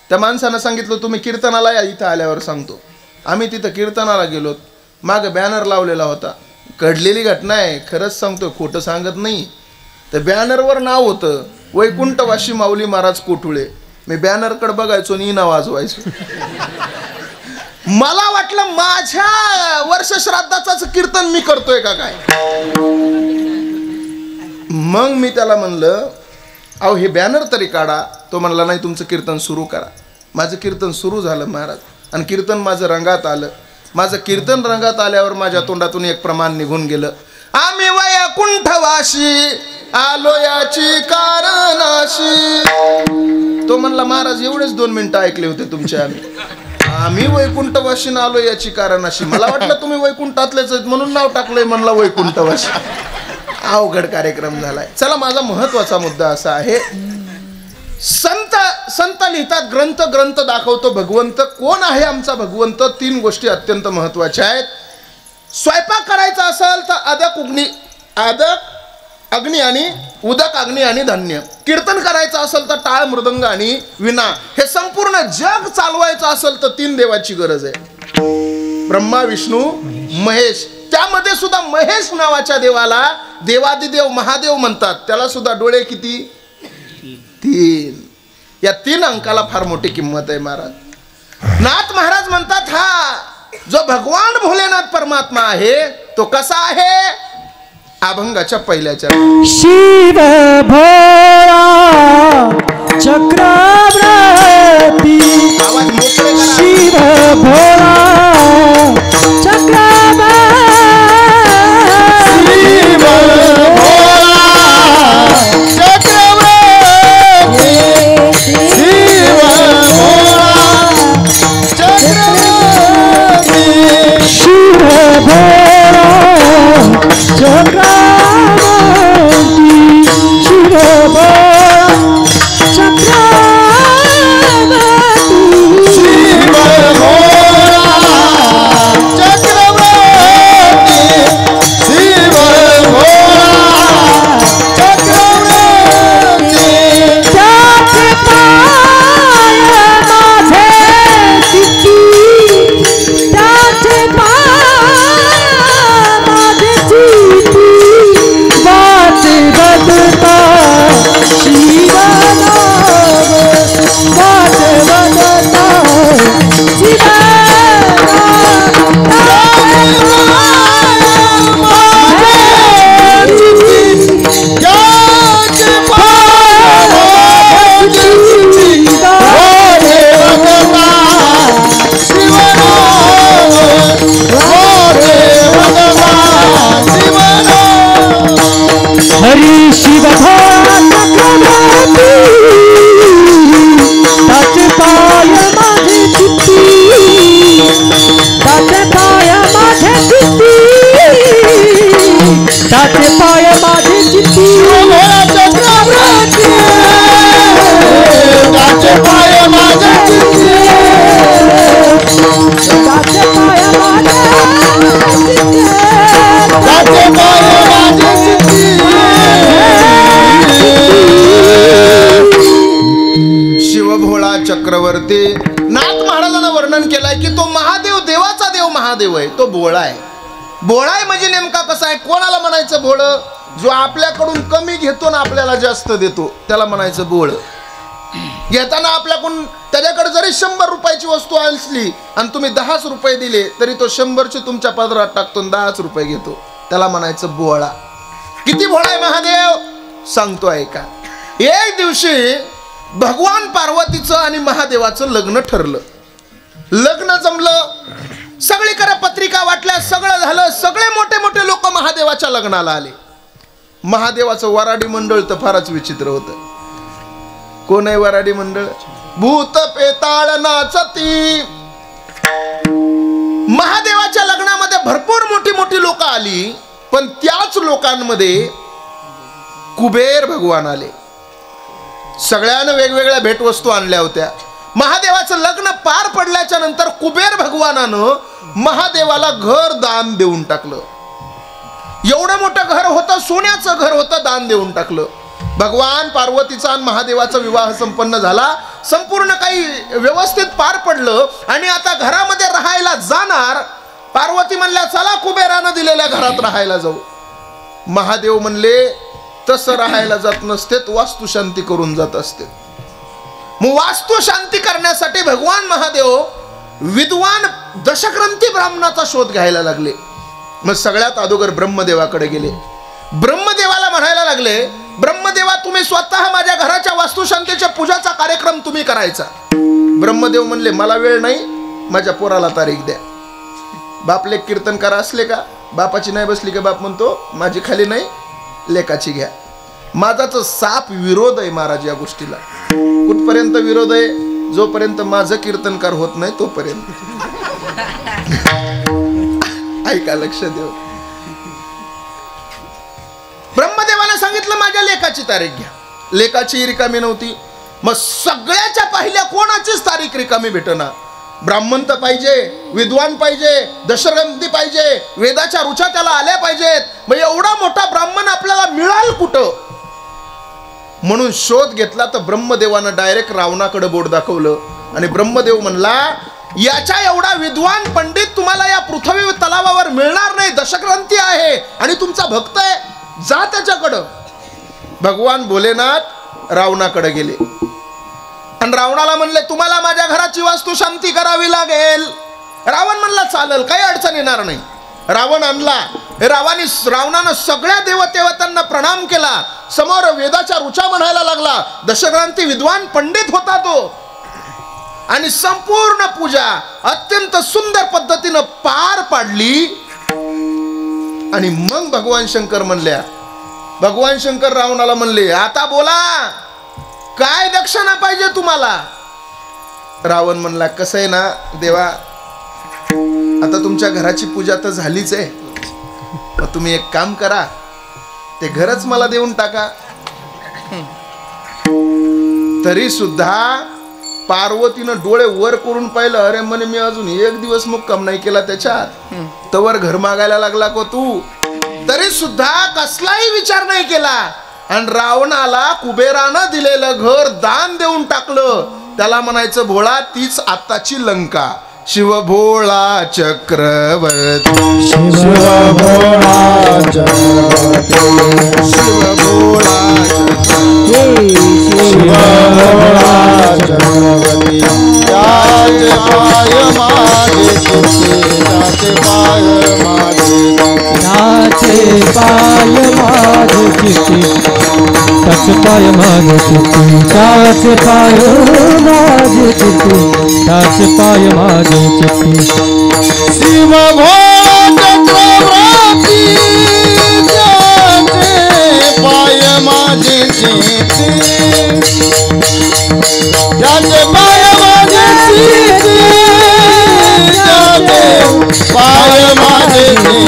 त्या माणसानं सांगितलं तुम्ही कीर्तनाला या, इथं आल्यावर सांगतो. आम्ही तिथं कीर्तनाला गेलो. मागं बॅनर लावलेला होता. घडलेली घटना आहे, खरंच सांगतो, खोटं सांगत नाही. तर बॅनरवर नाव होतं वैकुंठवासी माऊली महाराज कोटुळे. मी बॅनरकडे बघायचो आणि इना वाजवायचो. मला वाटलं माझ्या वर्षश्राद्धाचं कीर्तन मी करतोय का काय. मग मी त्याला म्हणलं अहो हे बॅनर तरी काढा. तो म्हणला नाही तुमचं कीर्तन सुरू करा. माझं कीर्तन सुरू झालं महाराज, आणि कीर्तन माझं रंगात आलं. माझं कीर्तन रंगात आल्यावर माझ्या तोंडातून एक प्रमाण निघून गेलं. आम्ही वैकुंठवासी आलो याची कारणाशी. तो म्हणला महाराज एवढेच 2 मिनिटं ऐकले होते तुमचे आम्ही वैकुंठवाशी आलो याची कारणाशी. मला वाटलं तुम्ही वैकुंठातलेच आहेत म्हणून नाव टाकलंय. म्हणला वैकुंठवासी. अवघड कार्यक्रम झालाय. चला, माझा महत्वाचा मुद्दा असा आहे, संत लिहितात ग्रंथ, ग्रंथ दाखवतो भगवंत. कोण आहे आमचा भगवंत? 3 गोष्टी अत्यंत महत्वाच्या आहेत. स्वयंपाक करायचा असेल तर अग्नी आणि उदक, अग्नी आणि धान्य. कीर्तन करायचं असेल तर टाळ, मृदंग आणि विणा. हे संपूर्ण जग चालवायचं असेल तर 3 देवाची गरज आहे, ब्रह्मा, विष्णू, महेश. त्यामध्ये सुद्धा महेश नावाच्या देवाला देवादिदेव महादेव म्हणतात. त्याला सुद्धा डोळे किती? 3. या 3 अंकाला फार मोठी किंमत आहे महाराज. नाथ महाराज म्हणतात हा जो भगवान भोलेनाथ परमात्मा आहे तो कसा आहे? अभंगाच्या पहिल्याच्या शिव भोळा चक्रवर्ती. आवाज मोकळे करा. शिव भोळा चक्रवर्ती. शिव भोळा चक्रवर्ती. शिव भोळा चक्रवर्ती. शिव भोळा चक्रवर्ती. शिव भोळा चक्रवर्ती. शिव भोळा चक्रवर्ती. शिव भोळा चक्रवर्ती. त्याचे पाय माझे चित्ती. त्याचे पाय माझे चित्ती. वाचे बदता शिवनाम. वाचे बदता हरी शिव भोळा चक्रवर्ती. त्याचे पाय माझे चित्ती. त्याचे पाय माझे चित्ती. त्याचे पाय माझे चित्ती. भोळा चक्रवर्ती. त्याचे पाय माझे चित्ती. त्याचे पाय माझे चित्ती. त्याचे पाय माझे चित्ती. शिवभोळा चक्रवर्ती. नाथ महाराजांना वर्णन केलंय की तो महादेव, देवाचा देव महादेव आहे. तो भोळा आहे. भोळा आहे म्हणजे नेमका कसा आहे? कोणाला म्हणायचं भोळं? जो आपल्याकडून कमी घेतो ना आपल्याला जास्त देतो त्याला म्हणायचं बोळ. घेताना आपल्याकडून त्याच्याकडे जरी 100 रुपयाची वस्तू असली आणि तुम्ही 10 रुपये दिले तरी तो 100चे तुमच्या पदरात टाकतो 10 रुपये घेतो, त्याला म्हणायचं बोळा. किती भोळा आहे महादेव सांगतो ऐका. एक दिवशी भगवान पार्वतीचं आणि महादेवाचं लग्न ठरलं. लग्न जमलं, सगळीकडे पत्रिका वाटल्या, सगळं झालं. सगळे मोठे मोठे लोक महादेवाच्या लग्नाला आले. महादेवाचं वराडी मंडळ तर फारच विचित्र होतं. कोण आहे वराडी मंडळ? भूत पेताळ नाचती. महादेवाच्या लग्नामध्ये भरपूर मोठी मोठी लोक आली, पण त्याच लोकांमध्ये कुबेर भगवान आले. सगळ्यांना वेगवेगळ्या भेटवस्तू आणल्या होत्या. महादेवाचं लग्न पार पडल्याच्या नंतर कुबेर भगवानानं महादेवाला घर दान देऊन टाकलं. एवढं मोठं घर होतं, सोन्याचं घर होतं, दान देऊन टाकलं. भगवान पार्वतीचा आणि महादेवाचा विवाह संपन्न झाला. संपूर्ण काही व्यवस्थित पार पडलं आणि आता घरामध्ये राहायला जाणार. पार्वती म्हणल्या चला कुबेरानं दिलेल्या घरात राहायला जाऊ. महादेव म्हणले तसं राहायला जात नसते, वास्तुशांती करून जात असते. मग वास्तुशांती करण्यासाठी भगवान महादेव विद्वान दशग्रंथी ब्राह्मणाचा शोध घ्यायला लागले. मग सगळ्यात अगोदर ब्रह्मदेवाकडे गेले. ब्रह्मदेवाला म्हणायला लागले, ब्रह्मदेवा तुम्ही स्वतः माझ्या घराच्या वास्तुशांतीच्या पूजाचा कार्यक्रम तुम्ही करायचा. ब्रह्मदेव म्हणले मला वेळ नाही, माझ्या पोराला तारीख द्या. बापले कीर्तनकार असले का? बापाची नाही बसली का बाप म्हणतो माझी खाली नाही, लेकाची घ्या. माझाच साप विरोध आहे महाराज या गोष्टीला. कुठपर्यंत विरोध आहे? जोपर्यंत माझं कीर्तनकार होत नाही तोपर्यंत. ऐका, लक्ष देऊ. ब्रह्मदेवाने सांगितलं माझ्या लेकाची तारीख घ्या. लेकाची रिकामी नव्हती. मग सगळ्याच्या पहिल्या कोणाचीच तारीख रिकामी भेटना. ब्राह्मण तर पाहिजे, विद्वान पाहिजे, दशग्रंथी पाहिजे, वेदाच्या रुचा त्याला आल्या पाहिजेत. मग एवढा मोठा ब्राह्मण आपल्याला मिळाल कुठं? म्हणून शोध घेतला तर ब्रह्मदेवानं डायरेक्ट रावणाकडे बोट दाखवलं आणि ब्रह्मदेव म्हणला याच्या एवढा विद्वान पंडित तुम्हाला या पृथ्वी तलावावर मिळणार नाही. दशग्रंथी आहे आणि तुमचा भक्त आहे, जा त्याच्याकडं. भगवान भोलेनाथ रावणाकडे गेले आणि रावणाला म्हणले तुम्हाला माझ्या घराची वास्तू शांती करावी लागेल. रावण म्हणला चालेल, काही अडचण येणार नाही. रावण आणला. रावणानं सगळ्या देवतेवतांना प्रणाम केला. समोर वेदाच्या रुचा म्हणायला लागला. दशग्रंथी विद्वान पंडित होता तो. आणि संपूर्ण पूजा अत्यंत सुंदर पद्धतीनं पार पाडली. आणि मग भगवान शंकर म्हणल्या, भगवान शंकर रावणाला म्हणले आता बोला काय दक्षिणा पाहिजे तुम्हाला? रावण म्हणला कसं आहे ना देवा, आता तुमच्या घराची पूजा तर झालीच आहे, मग तुम्ही एक काम करा, ते घरच मला देऊन टाका. तरी सुद्धा पार्वतीनं डोळे वर करून पाहिलं. अरे म्हणे मी अजून एक दिवस मुक्काम नाही केला त्याच्यात, तवर घर मागायला लागला को तू. तरी सुद्धा कसलाही विचार नाही केला आणि रावणाला कुबेरानं दिलेलं घर दान देऊन टाकलं. त्याला म्हणायचं भोळा, तीच आताची लंका. शिव भोळा चक्रवर्ती, शिव भोळा चक्रवर्ती, शिव भोळा चक्रवर्ती, शिव भोळा चक्रवर्ती. त्याचे पाय माझे तुझे, त्याचे पाय माझे, त्याचे पाय माझे तुझे, त्याचे पाय माझे तुझे, त्याचे पाय माझे तुझे, त्याचे पाय माझे. शिव भोळा चक्रवर्ती, त्याचे पाय माझे चिते, त्याचे पाय माझे चिते, त्याचे पाय माझे चिते.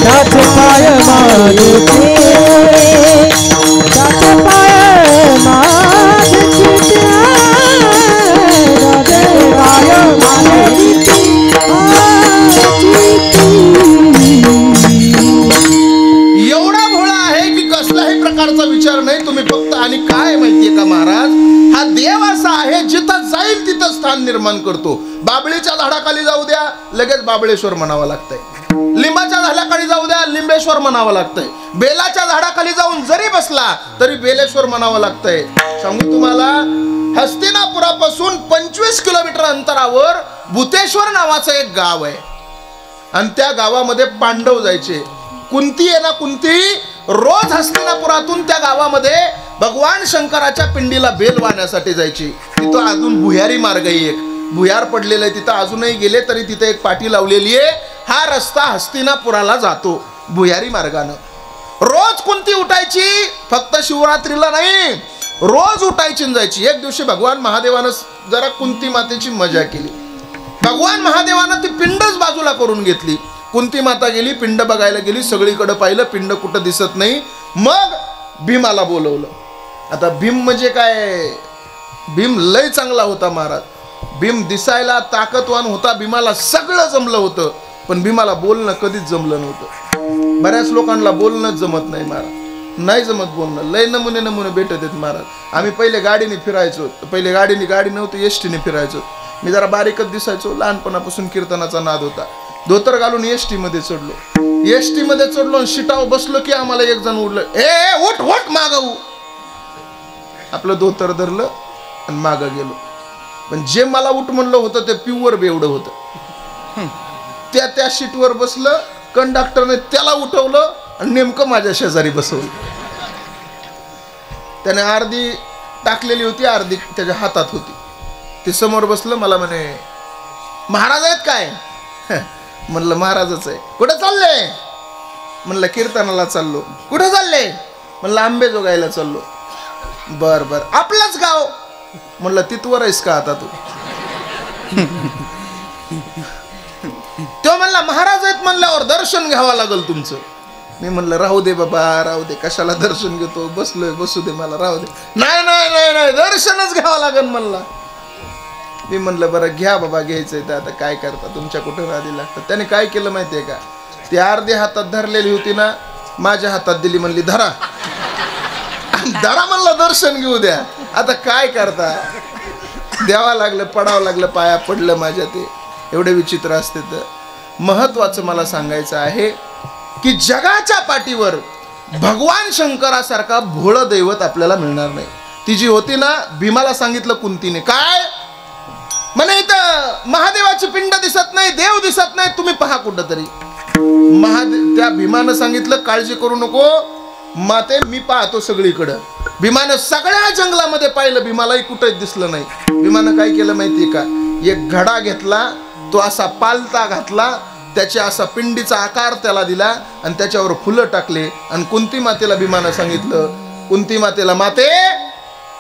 त्याचे पाय माझे एवढा भोळा आहे निर्माण करतो. बाबळीच्या झाडाखाली जाऊ द्या, लगेच बाबळेश्वर म्हणावं लागतंय. लिंबाच्या झाडाखाली जाऊ द्या, लिंबेश्वर म्हणावं लागतंय. बेलाच्या झाडाखाली जाऊन जरी बसला तरी बेलेश्वर म्हणावं लागतंय. सांगू तुम्हाला, हस्तिनापुरापासून 25 किलोमीटर अंतरावर भूतेश्वर नावाचं एक गाव आहे आणि त्या गावामध्ये पांडव जायचे. कुंती आहे ना, कुंती रोज हस्तिनापुरातून त्या गावामध्ये भगवान शंकराच्या पिंडीला बेल वाहण्यासाठी जायची. तिथं अजून भुयारी मार्ग आहे, एक भुयार पडलेलं आहे तिथं. अजूनही गेले तरी तिथे एक पाटी लावलेली आहे. हा रस्ता हस्तिनापुराला जातो भुयारी मार्गानं. रोज कुंती उठायची, फक्त शिवरात्रीला नाही, रोज उठायची आणि जायची. एक दिवशी भगवान महादेवानं जरा कुंती मातेची मजा केली. भगवान महादेवानं ती पिंडच बाजूला करून घेतली. कुंती माता गेली, पिंड बघायला गेली, सगळीकडे पाहिलं, पिंड कुठं दिसत नाही. मग भीमाला बोलवलं. आता भीम म्हणजे काय, भीम लय चांगला होता महाराज. भीम दिसायला ताकदवान होता, भीमाला सगळं जमलं होतं, पण भीमाला बोलणं कधीच जमलं नव्हतं. बऱ्याच लोकांना बोलणंच जमत नाही महाराज, नाही जमत बोलणं. लय नमुने भेटत आहेत महाराज. आम्ही पहिले गाडीने फिरायचो, पहिले गाडी नव्हती, एसटीने फिरायचो. मी जरा बारीकच दिसायचो, लहानपणापासून कीर्तनाचा नाद होता. धोतर घालून एसटी मध्ये चढलो आणि शिटावर बसलो की आम्हाला एक जण उडलं, ए उठ उठ मागं. आपलं धोतर धरलं आणि मागं गेलो. पण जे मला उठ म्हणलं होतं ते प्युअर बेवडं होतं. त्या सीटवर बसलं, कंडक्टरने त्याला उठवलं आणि नेमकं माझ्या शेजारी बसवलं. त्याने अर्धी टाकलेली होती, अर्धी त्याच्या हातात होती. ते समोर बसलं, मला म्हणे महाराज आहेत काय? म्हणलं महाराजच आहे. कुठं चालले? म्हणलं कीर्तनाला चाललो. कुठं चालले? म्हणलं आंबेजोगाईला चाललो. बर आपलंच गाव? म्हणलं तिथवर आहेस का आता तू? तो म्हणला महाराज आहेत म्हणल्यावर दर्शन घ्यावं लागल तुमचं. मी म्हणलं राहू दे बाबा, राहू दे, कशाला दर्शन घेतो, बसलोय, बसू दे, मला राहू दे. नाही दर्शनच घ्यावं लागल म्हणला. मी म्हणलं बरं घ्या बाबा, घ्यायचंय तर आता काय करता, तुमच्या कुठं राधी लागतात. त्याने काय केलं माहितीये का, ती अर्धी हातात धरलेली होती ना, माझ्या हातात दिली. म्हणली धरा म्हणलं दर्शन घेऊ द्या. आता काय करता, द्यावं लागलं, पडावं लागलं, पाया पडलं माझ्या. ते एवढे विचित्र असते. तर महत्वाचं मला सांगायचं आहे की जगाच्या पाठीवर भगवान शंकरासारखा भोळं दैवत आपल्याला मिळणार नाही. ती जी होती ना, भीमाला सांगितलं कुंतीने, काय म्हणे इथं महादेवाची पिंड दिसत नाही, देव दिसत नाही, तुम्ही पहा कुठं तरी. त्या भीमानं सांगितलं काळजी करू नको माते, मी पाहतो सगळीकडं. भीमानं सगळ्या जंगलामध्ये पाहिलं, भीमालाही कुठंच दिसलं नाही. भीमानं काय केलं माहितीये का, एक घडा घेतला, तो असा पालता घातला, त्याच्या असा पिंडीचा आकार त्याला दिला आणि त्याच्यावर फुलं टाकले. आणि कुंती मातेला भीमानं सांगितलं, कुंती मातेला, माते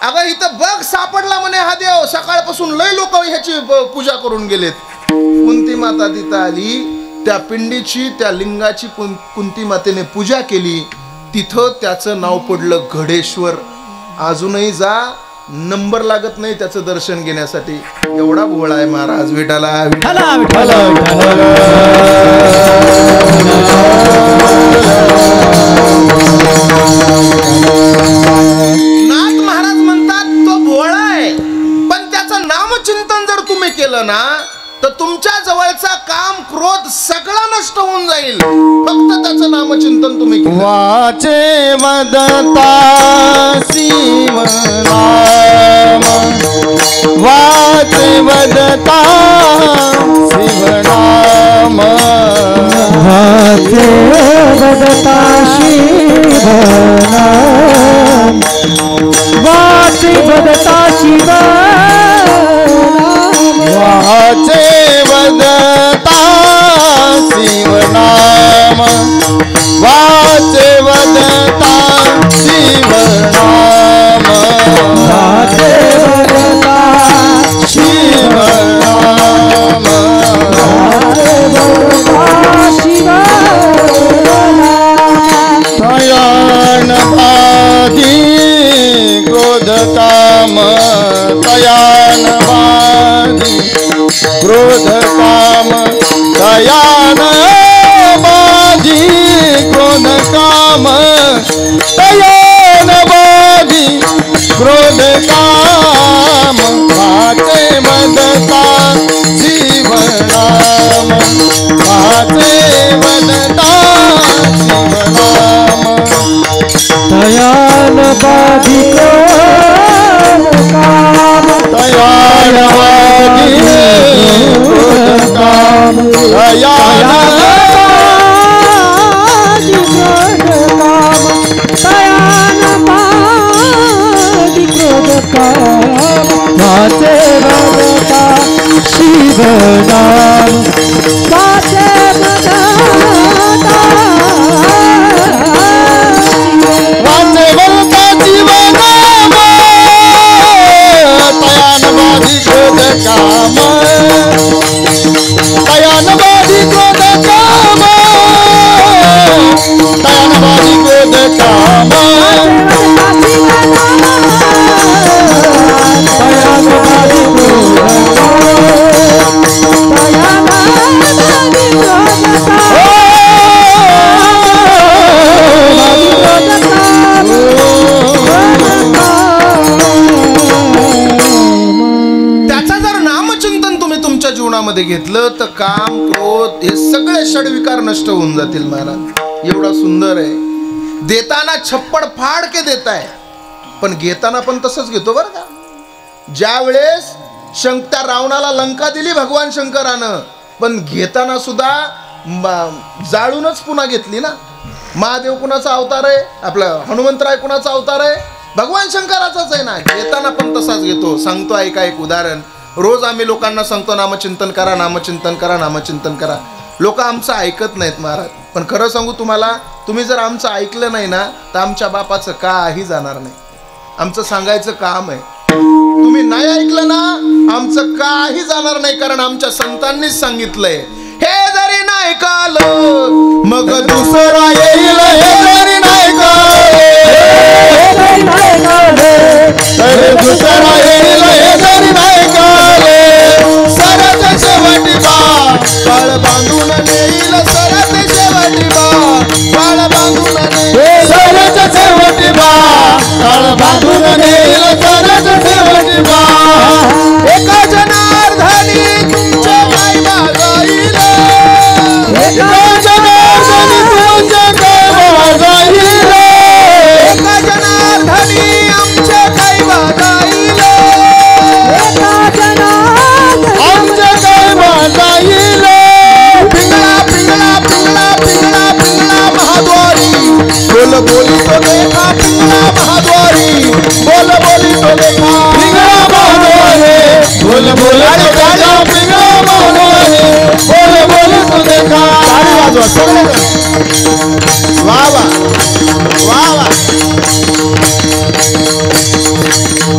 अगं इथं बघ सापडला म्हणे हा देव, सकाळपासून लय लोक ह्याची पूजा करून गेलेत. कुंती माता तिथं आली, त्या पिंडीची, त्या लिंगाची कुंती मातेने पूजा केली. तिथं त्याचं नाव पडलं घडेश्वर. अजूनही जा, नंबर लागत नाही त्याचं दर्शन घेण्यासाठी. एवढा भोळा आहे महाराज. विठाला विठाला नाथ महाराज म्हणतात तो भोळा आहे, पण त्याचं नामचिंतन जर तुम्ही केलं ना तर तुमच्या जवळचा काम क्रोध सगळा नष्ट होऊन जाईल. फक्त त्याचं नामचिंतन तुम्ही केलं. वाचे वदता शिवनाम, वाचे वदता शिवनाम, वाचे वदता शिवनाम, वाचे वदता शिवनाम, वाचे वदता शिवनाम, वाचे वदता शिवनाम, वाचे वदता शिवनाम, वाचे वदता शिवनाम, नाम वाचे वदता जीवनाम तयानवादी क्रोध काम तयानवादी क्रोध काम तयानवादी क्रोध काम जीवनामध्ये घेतलं तर काम क्रोध हे सगळे षडविकार नष्ट होऊन जातील महाराज. एवढा सुंदर आहे. देताना छप्पड फाड के देताय पण घेताना पण तसंच घेतो बरं का. ज्या वेळेस त्या रावणाला लंका दिली भगवान शंकरानं पण घेताना सुद्धा जाळूनच पुन्हा घेतली ना. महादेव कुणाचा अवतार आहे? आपला हनुमंतराय कुणाचा अवतार आहे? भगवान शंकराचाच आहे ना. घेताना पण तसाच घेतो. सांगतो ऐका एक उदाहरण. रोज आम्ही लोकांना सांगतो नामचिंतन करा, नामचिंतन करा, नामचिंतन करा. लोक आमचं ऐकत नाहीत महाराज. पण खरं सांगू तुम्हाला, तुम्ही जर आमचं ऐकलं नाही ना तर आमच्या बापाचं काही जाणार नाही. आमचं सांगायचं काम आहे. तुम्ही नाही ऐकलं ना आमचं काही जाणार नाही. कारण आमच्या संतांनीच सांगितलंय हे जरी नाही कालं मग दुसरा येईल. हे जरी नाही दुसरा येईल. हे जरी नाही काले सरत शेवटी बा बाळ बांधून नेईल. सरत शेवटी बा बाळ बांधून नेईल. सरत शेवटी बा बाळ बांधून नेईल. सरत शेवटी बा एका जनार्दनी तुमच्या काय बाजाईल. एका जनार्दनी तुमच्या काय बाजाईल. एका जनार्दनी आमच्या काय बाजाईल. एका जनार्दनी आमच्या काय बाजाईल. पिंगळा पिंगळा पिंगळा पिंगळा पिंगळा महाद्वारी बोल बोली तो देखा. पिंगळा महाद्वारी बोल बोली तो देखा. पिंगळा महाद्वारी बोल बोल तो देखा. पिंगळा महाद्वारी बोल बोल तो देखा. ताली वाजवा सगळेजण. वा वा वा वा.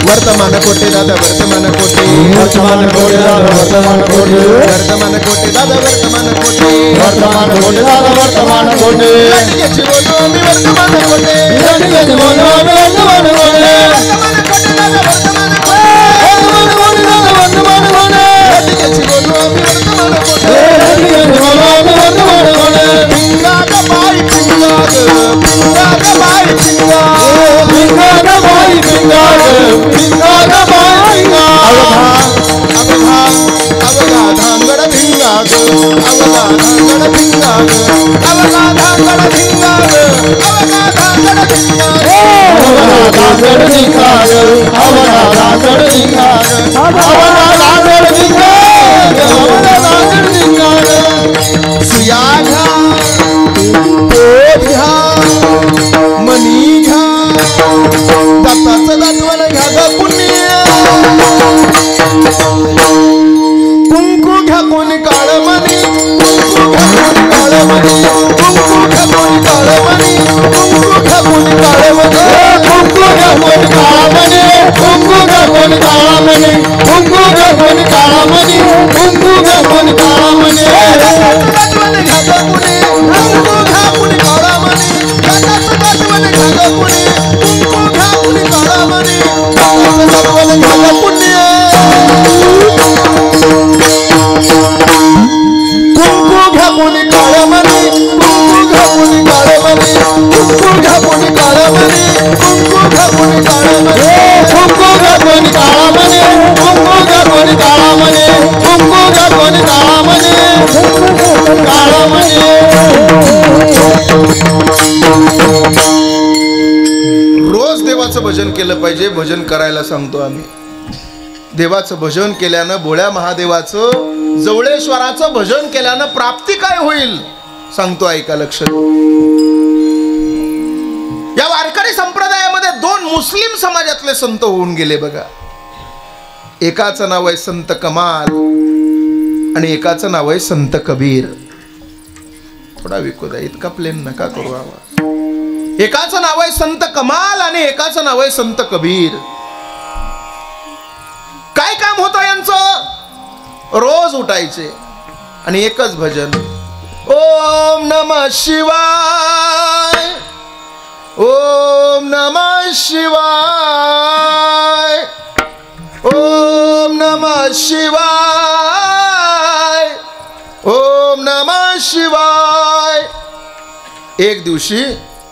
वर्तमान कोटे दादा वर्तमान कोटे. वर्तमान कोटे दादा वर्तमान कोटे. वर्तमान कोटे दादा वर्तमान कोटे. वर्तमान कोटे दादा वर्तमान कोटे. लटकेची बोलो मी वर्तमान कोटे. लटकेची बोलो मी वर्तमान कोटे. वर्तमान कोटे दादा वर्तमान कोटे. वर्तमान कोटे दादा वर्तमान कोटे. लटकेची बोलो मी वर्तमान कोटे. लटकेची बोलो मी वर्तमान कोटे. पिंगा ग बाई पिंगा ग. पिंगा ग बाई पिंगा. पिंगा ग बाई पिंगा ग. पिंगा ग बाई पिंगा. अवघा अवघा धांगड भिंगा ग. अवघा धांगड भिंगा ग. अवघा धांगड भिंगा ग. अवघा धांगड भिंगा ग. अवघा धांगड भिंगा ग. अवघा धांगड भिंगा ग. अवघा धांगड भिंगा ग. अवघा धांगड भिंगा ग. सुया घ्या पोट घ्या मनी घ्या. दाताचं दातवण घ्या ग पुण्य. कुंकू घ्या कोणी काळ मनी. कुंकू घ्या कोणी काळ मनी. कुंकू घ्या कोणी काळ मनी. कुंकू घ्या कोणी काळ मनी. कुंकू घ्या कोणी काळ मनी. कुंकू घ्या कोणी काळ मनी. कुंकू घ्या कोणी काळ मनी. कुंकू घ्या कोणी काळ मनी. दातवण घ्या ग पुणे. कुंकू घ्या कोणी काळ मनी. दाताचं दातवण घ्या ग पुणे. कुंकू घ्या कोणी काळ मनी. दाताचं दातवण घ्या ग पुण्य. कुंकू घ्या कोणी काळ मनी. कुंकू घ्या कोणी काळ मनी. कुंकू घ्या कोणी काळ मनी. कुंकू घ्या कोणी काळ मनी. कुंकू घ्या कोणी काळ मनी. कुंकू घ्या कोणी काळ मनी. कुंकू घ्या कोणी काळ मनी. काळ मनी. रोज देवाचं भजन केलं पाहिजे. भजन करायला सांगतो आम्ही. देवाचं भजन केल्यानं भोळ्या महादेवाचं जवळेश्वराचं भजन केल्यानं प्राप्ती काय होईल सांगतो ऐका लक्षात. या वारकरी संप्रदायामध्ये 2 मुस्लिम समाजातले संत होऊन गेले बघा. एकाचं नाव आहे संत कमाल आणि एकाचं नाव आहे संत कबीर. थोडा विकू द्या, इतका प्लेन नका करू आवाज. एकाचं नाव आहे संत कमाल आणि एकाचं नाव आहे संत कबीर. काय काम होतं यांचं? रोज उठायचे आणि एकच भजन, ओम नमः शिवाय, ओम नमः शिवाय, ओम नमः शिवाय, ओम नमः शिवाय. एक दिवशी,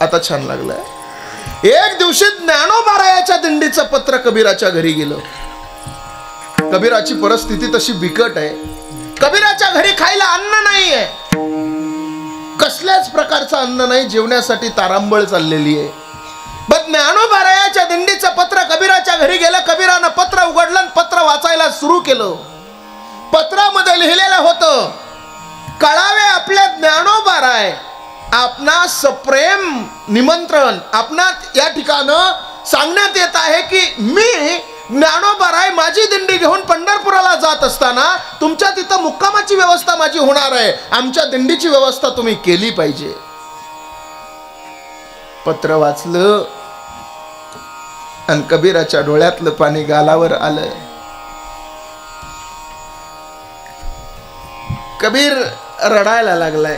आता छान लागलंय, एक दिवशी ज्ञानोबारायाच्या दिंडीचं पत्र कबीराच्या घरी गेलं. कबीराची परिस्थिती तशी बिकट आहे. कबीराच्या घरी खायला अन्न नाहीये, कसल्याच प्रकारचं अन्न नाही, जेवण्यासाठी तारांबळ चाललेली आहे. पण ज्ञानोबारायाच्या दिंडीचं पत्र कबीराच्या घरी गेलं. कबीरानं पत्र उघडलं आणि पत्र वाचायला सुरू केलं. पत्रामध्ये लिहिलेलं होतं, कळावे आपल्या ज्ञानोबाराय आपणास सप्रेम निमंत्रण. आपणास या ठिकाणं सांगण्यात येत आहे की मी ज्ञानोबाराय माझी दिंडी घेऊन पंढरपुराला जात असताना तुमच्या तिथं मुक्कामाची व्यवस्था माझी होणार आहे. आमच्या दिंडीची व्यवस्था तुम्ही केली पाहिजे. पत्र वाचलं आणि कबीराच्या डोळ्यातलं पाणी गालावर आलं. कबीर रडायला लागलाय.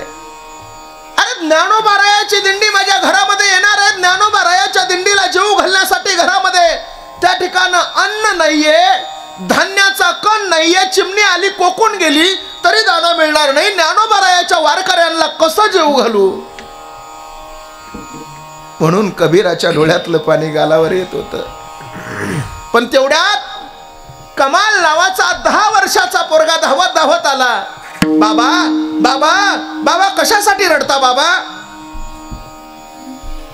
अरे ज्ञानोबारायाची दिंडी माझ्या घरामध्ये येणार आहे. ज्ञानोबारायाच्या दिंडीला जेवू घालण्यासाठी घरामध्ये त्या ठिकाणी अन्न नाहीये, धान्याचा कण नाहीये. चिमणी आली, कोकून गेली तरी दाना मिळणार नाही. ज्ञानोबारायाच्या वारकऱ्यांना कसं जेवू घालू? म्हणून कबीराच्या डोळ्यातलं पाणी गालावर येत होतं. पण तेवढ्यात कमाल नावाचा 10 वर्षाचा पोरगा धावत धावत आला. बाबा बाबा बाबा, कशासाठी रडता बाबा?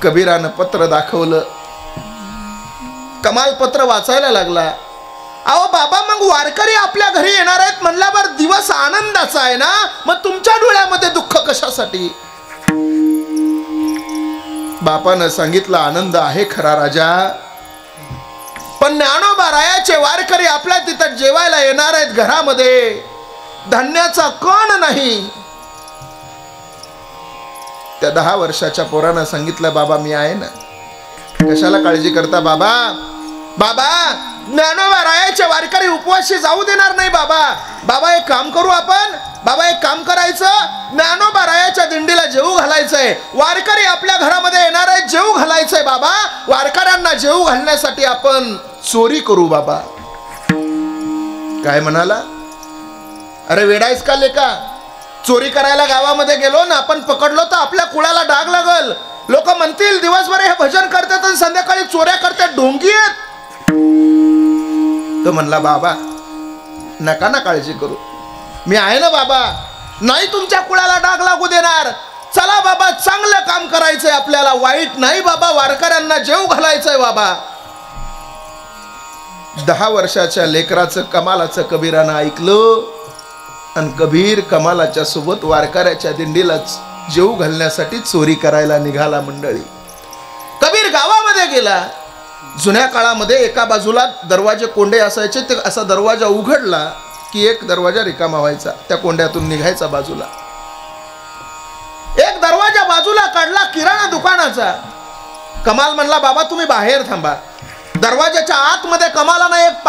कबीरानं पत्र दाखवलं. कमाल पत्र वाचायला लागला. अहो बाबा, मग वारकरी आपल्या घरी येणार आहेत म्हणल्यावर दिवस आनंदाचा आहे ना, मग तुमच्या डोळ्यामध्ये दुःख कशासाठी? बापानं सांगितलं, आनंद आहे खरा राजा, पण ज्ञानोबारायाचे वारकरी आपल्या तिथं जेवायला येणार आहेत. घरामध्ये धान्याचा कण नाही. त्या 10 वर्षाच्या पोरानं सांगितलं, बाबा मी आहे ना, कशाला काळजी करता बाबा? बाबा, ज्ञानोबारायाचे वारकरी उपवासी जाऊ देणार नाही बाबा. बाबा एक काम करू आपण, बाबा एक काम करायचं, ज्ञानोबारायाच्या दिंडीला जेवू घालायचंय. वारकरी आपल्या घरामध्ये येणार आहेत, जेवू घालायचंय बाबा. वारकऱ्यांना जेवू घालण्यासाठी आपण चोरी करू बाबा. काय म्हणाला? अरे वेडायस का लेका? चोरी करायला गावामध्ये गेलो ना आपण पकडलो तर आपल्या कुळाला डाग लागल. लोक म्हणतील दिवसभर हे भजन करतात आणि संध्याकाळी चोऱ्या करतात, ढोंगी आहेत. तो म्हणला, बाबा नका ना काळजी करू, मी आहे ना बाबा, नाही तुमच्या कुळाला डाग लागू देणार. चला बाबा, चांगलं काम करायचंय आपल्याला, वाईट नाही बाबा. वारकऱ्यांना जेवू घालायचंय बाबा. 10 वर्षाच्या लेकराचं कमालाचं कबीरानं ऐकलं आणि कबीर कमालाच्या सोबत वारकऱ्याच्या दिंडीला जेवू घालण्यासाठी चोरी करायला निघाला. मंडळी, कबीर गावामध्ये गेला. जुन्या काळामध्ये एका बाजूला दरवाजे कोंडे असायचे, ते असा दरवाजा उघडला की एक दरवाजा रिकामा व्हायचा, त्या कोंड्यातून निघायचा बाजूला. एक दरवाजा बाजूला काढला किराणा दुकानाचा. कमाल म्हणला, बाबा तुम्ही बाहेर थांबा. दरवाजाच्या आतमध्ये कमालानं एक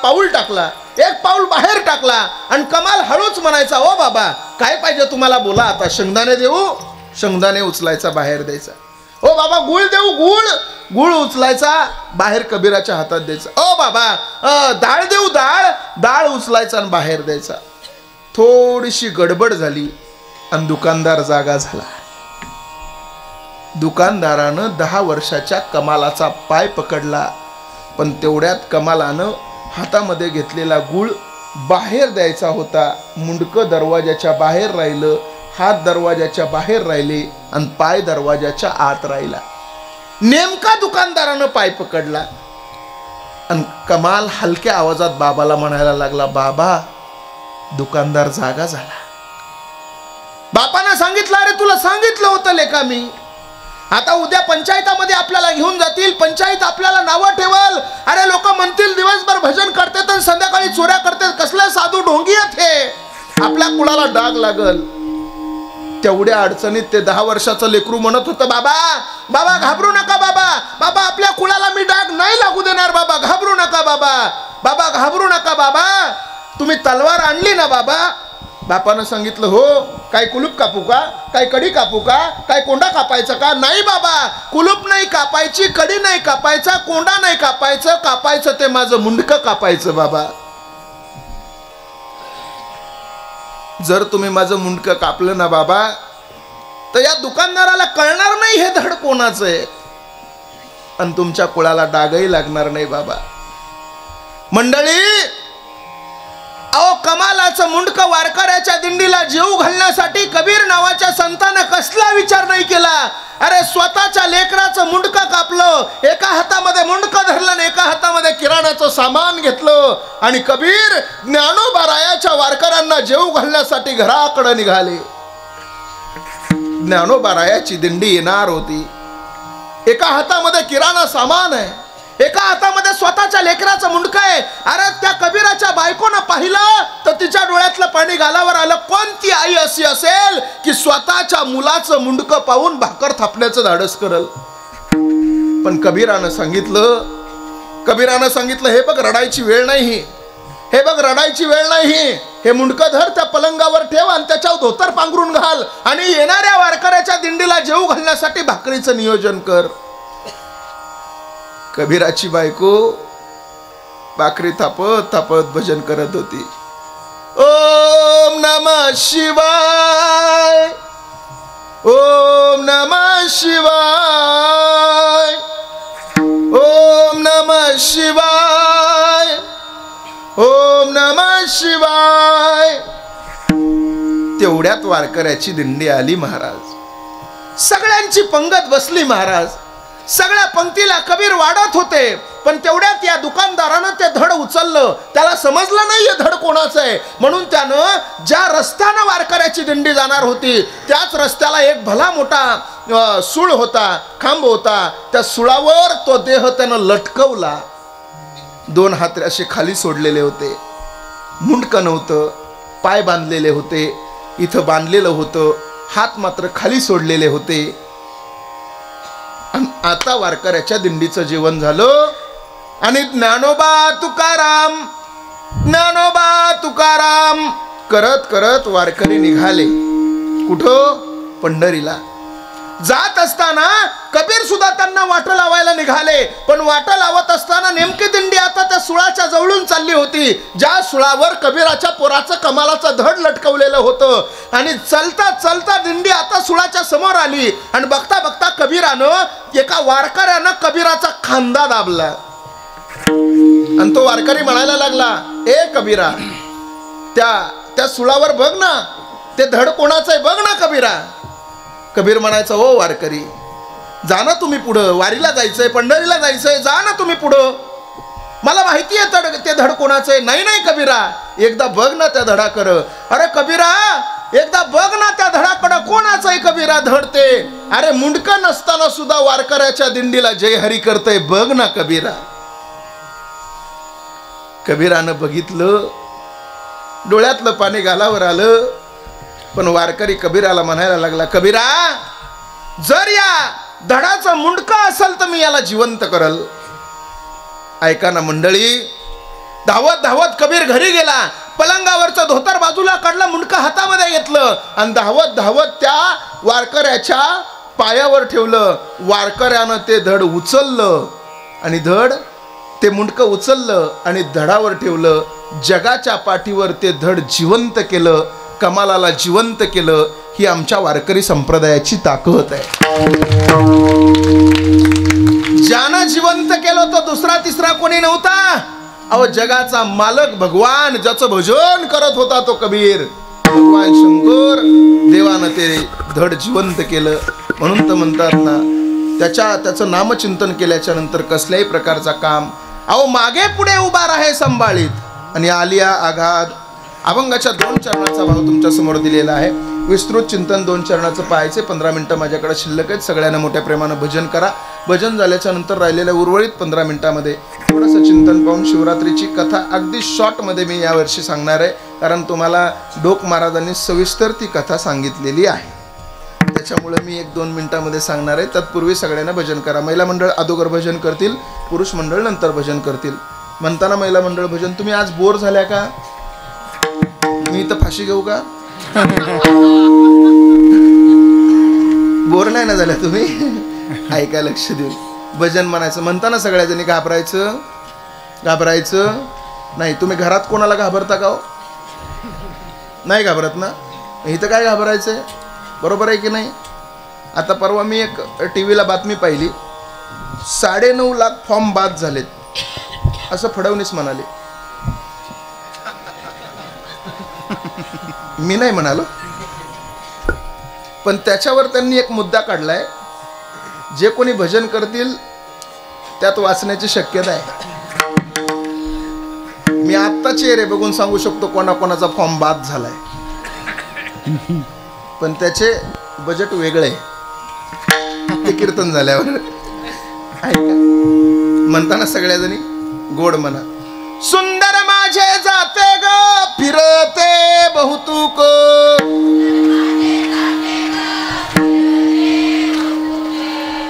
पाऊल टाकला, एक पाऊल बाहेर टाकला आणि कमाल हळूच म्हणायचा, ओ बाबा काय पाहिजे तुम्हाला, बोला आता. शेंगदाणे देऊ? शेंगदाणे उचलायचा, बाहेर द्यायचा. ओ बाबा गुळ देऊ? गुळ उचलायचा, बाहेर कबीराच्या हातात द्यायचा. ओ बाबा डाळ देऊ? डाळ उचलायचा आणि बाहेर द्यायचा. थोडीशी गडबड झाली आणि दुकानदार जागा झाला. दुकानदारानं 10 वर्षाच्या कमालाचा पाय पकडला, पण तेवढ्यात कमालानं हातामध्ये घेतलेला गुळ बाहेर द्यायचा होता. मुंडकं दरवाजाच्या बाहेर राहिलं, हात दरवाजाच्या बाहेर राहिले आणि पाय दरवाजाच्या आत राहिला. नेमका दुकानदारानं पाय पकडला आणि कमाल हलक्या आवाजात बाबाला म्हणायला लागला, बाबा दुकानदार जागा झाला. बापानं सांगितलं, अरे तुला सांगितलं होतं लेका मी, आता उद्या पंचायतामध्ये आपल्याला घेऊन जातील, पंचायत आपल्याला नावं ठेवल. अरे लोक म्हणतील दिवसभर भजन करतात आणि संध्याकाळी चोऱ्या करतात, कसला साधू ढोंगी आहेत हे. आपल्या कुळाला डाग लागल. तेवढ्या अडचणीत ते 10 वर्षाचं लेकरू म्हणत होतं, बाबा बाबा घाबरू नका बाबा, बाबा आपल्या कुळाला मी डाग नाही लागू देणार बाबा, घाबरू नका बाबा, बाबा घाबरू नका बाबा, तुम्ही तलवार आणली ना बाबा. बापानं सांगितलं, हो. काय कुलूप कापू का, काय कडी कापू का, काय कोंडा कापायचा का? नाही बाबा, कुलूप नाही कापायची, कडी नाही कापायचा, कोंडा नाही कापायचं, कापायचं ते माझं मुंडकं कापायचं बाबा. जर तुम्ही माझं मुंडकं कापलं ना बाबा, तर या दुकानदाराला कळणार नाही हे धड कोणाचं आहे, आणि तुमच्या कुळाला डागही लागणार नाही बाबा. मंडळी, अहो कमालाचं मुंडकं वारकऱ्याच्या दिंडीला जेऊ घालण्यासाठी कबीर नावाच्या संतानं कसला विचार नाही केला. अरे स्वतःच्या लेकराचं मुंडकं कापलं, एका हातामध्ये मुंडकं धरलं आणि एका हातामध्ये किराणाचं सामान घेतलं, आणि कबीर ज्ञानोबारायाच्या वारकऱ्यांना जेऊ घालण्यासाठी घराकडे निघाले. ज्ञानोबारायाची दिंडी येणार होती. एका हातामध्ये किराणा सामान आहे, एका हातामध्ये स्वतःच्या लेकराचं मुंडकं आहे. अरे त्या कबीराच्या बायकोनं पाहिलं तर तिच्या डोळ्यातलं पाणी गालावर आलं. कोणती आई अशी असेल की स्वतःच्या मुलाचं मुंडकं पाहून भाकर थापण्याचं धाडस करल? पण कबीरानं सांगितलं, हे बघ रडायची वेळ नाही, हे बघ रडायची वेळ नाही, हे मुंडकं धर, त्या पलंगावर ठेव आणि त्याच्यावर धोतर पांघरून घाल, आणि येणाऱ्या वारकऱ्याच्या दिंडीला जेऊ घालण्यासाठी भाकरीचं नियोजन कर. कबीराची बायको भाकरी थापत थापत भजन करत होती. ओम नमः शिवाय, ओम नमः शिवाय, ओम नमः शिवाय, ओम नमः शिवाय. तेवढ्यात वारकऱ्याची दिंडी आली महाराज. सगळ्यांची पंगत बसली महाराज. सगळ्या पंक्तीला कबीर वाढत होते, पण तेवढ्यात या दुकानदारानं ते धड उचललं. त्याला समजलं नाही हे धड कोणाचं आहे, म्हणून त्यानं ज्या रस्त्यानं वारकऱ्याची दिंडी जाणार होती त्याच रस्त्याला एक भला मोठा सूळ होता, खांब होता. त्या सुळावर तो देह त्यानं लटकवला. 2 हात असे खाली सोडलेले होते, मुंडकं नव्हतं, पाय बांधलेले होते, इथं बांधलेलं होतं, हात मात्र खाली सोडलेले होते. आता वारकऱ्याच्या दिंडीचं जेवण झालं, आणि ज्ञानोबा तुकाराम, ज्ञानोबा तुकाराम करत करत वारकरी निघाले. कुठं? पंढरीला. जात असताना कबीर सुद्धा त्यांना वाट लावायला निघाले, पण वाट लावत असताना नेमकी दिंडी आता त्या सुळाच्या जवळून चालली होती, ज्या सुळावर कबीराच्या पोराचं कमालाचं धड लटकवलेलं होतं. आणि चलता चलता दिंडी आता सुळाच्या समोर आली, आणि बघता बघता कबीरानं, एका वारकऱ्यानं कबीराचा खांदा दाबला, आणि तो वारकरी म्हणायला लागला, ए कबीरा, त्या सुळावर बघ ना, ते धड कोणाचं आहे बघ ना कबीरा. कबीर म्हणायचं, हो वारकरी, जा ना तुम्ही पुढं, वारीला जायचंय, पंढरीला जायचंय, जा ना तुम्ही पुढं, मला माहिती आहे ते धड कोणाचं आहे. नाही नाही कबीरा, एकदा बघ ना त्या धडाकडं. अरे कबीरा, एकदा बघ ना त्या धडाकडं, कोणाचं आहे कबीरा धड ते? अरे मुंडकं नसताना सुद्धा वारकऱ्याच्या दिंडीला जय हरी करतय, बघ ना कबीरा. कबीरानं बघितलं, डोळ्यातलं पाणी गालावर आलं, पण वारकरी कबीराला म्हणायला लागला, कबीरा, जर या धडाचं मुंडकं असेल तर मी याला जिवंत करल. ऐका ना मंडळी, धावत धावत कबीर घरी गेला, पलंगावरचं धोतर बाजूला काढलं, मुंडकं हातामध्ये घेतलं, आणि धावत धावत त्या वारकऱ्याच्या पायावर ठेवलं. वारकऱ्यानं ते धड उचललं, आणि ते मुंडकं उचललं आणि धडावर ठेवलं. जगाच्या पाठीवर ते धड जिवंत केलं, कमालाला जिवंत केलं. ही आमच्या वारकरी संप्रदायाची ताकद आहे. ज्यानं जिवंत केलं तो दुसरा तिसरा कोणी नव्हता. अहो जगाचा मालक भगवान, ज्याचं भजन करत होता तो कबीर, भगवान शंकर देवानं ते धड जिवंत केलं. म्हणून तर म्हणतात ना, त्याचं नामचिंतन केल्याच्या नंतर कसल्याही प्रकारचा काम अहो मागे पुढे उभा राहे संभाळीत. आणि आलिया आघात अभंगाच्या 2 चरणाचा भाव तुमच्या समोर दिलेला आहे. विस्तृत चिंतन 2 चरणाचं पाहायचे. 15 मिनिटं माझ्याकडे शिल्लक आहेत. सगळ्यांना मोठ्या प्रेमानं भजन करा. भजन झाल्याच्या नंतर राहिलेल्या उर्वरित 15 मिनिटामध्ये थोडंसं चिंतन पाहून शिवरात्रीची कथा अगदी शॉर्टमध्ये मी यावर्षी सांगणार आहे. कारण तुम्हाला डोक महाराजांनी सविस्तर ती कथा सांगितलेली आहे. त्याच्यामुळे मी 1-2 मिनिटांमध्ये सांगणार आहे. तत्पूर्वी सगळ्यांना भजन करा. महिला मंडळ अगोदर भजन करतील, पुरुष मंडळ नंतर भजन करतील. म्हणताना महिला मंडळ भजन. तुम्ही आज बोर झाल्या का? मी इथं फाशी घेऊ का? बोर नाही ना झाल्या तुम्ही? ऐका लक्ष देऊन. भजन म्हणायचं. म्हणताना सगळ्या जणी घाबरायचं नाही. तुम्ही घरात कोणाला घाबरता का हो? नाही घाबरत ना? इथं काय घाबरायचंय? बरोबर आहे की नाही? आता परवा मी एक टीव्हीला बातमी पाहिली, 9.5 लाख फॉर्म बाद झालेत असं फडणवीस म्हणाले. मी नाही म्हणालो, पण त्याच्यावर त्यांनी एक मुद्दा काढलाय. जे कोणी भजन करतील त्यात वाचण्याची शक्यता आहे. मी आत्ता चेहरे बघून सांगू शकतो कोणाकोणाचा फॉर्म बाद झालाय, पण त्याचे बजेट वेगळे ते कीर्तन झाल्यावर. ऐका. म्हणताना सगळ्या जणी गोड म्हणा. सुंदर माझे जाते ग फिरते बहुतुक,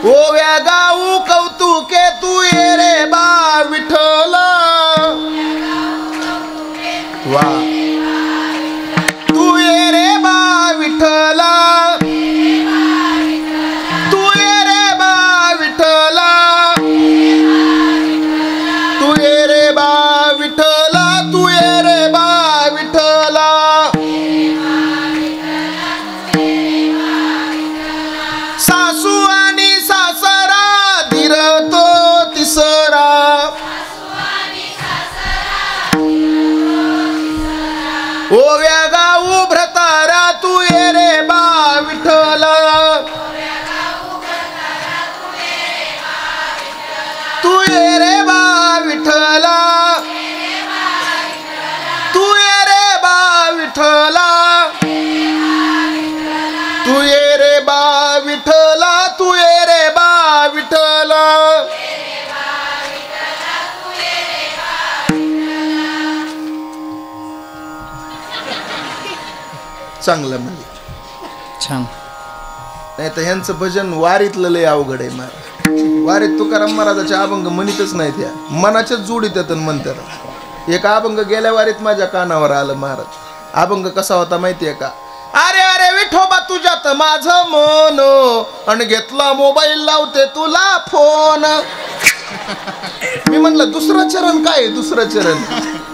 ओव्या गाऊ कौतुके तू ये रे बा विठ्ठल. वा. तू ये रे बा विठ्ठल, तू ये रे बा विठ्ठल, तू ये रे बा विठ्ठल, तू ये रे बा विठ्ठल. सासू आणि सासरा धीर तो तिसरा, ओव्या गाऊ भ्रतारा तू ये रे बा विठ्ठल, तू ये रे बा विठ्ठल, तू ये रे बा विठ्ठल, तू ये रे बा विठ्ठल, तू ये रे बा विठ्ठल. चांगलं म्हणजे छान. नाही तर ह्यांचं भजन वारीतलं लय अवघड आहे. महाराज वारीत तुकाराम महाराजाचे अभंग म्हणतच नाहीत, ह्या मनाच्याच जोडीत येतात म्हणतात. एक अभंग गेल्या वारीत माझ्या कानावर आलं महाराज. अभंग कसा होता माहितीये का? अरे अरे विठोबा तुझ्यात माझं मन, आणि घेतला मोबाईल लावते तुला फोन. मी म्हणलं दुसरं चरण काय? दुसरं चरण.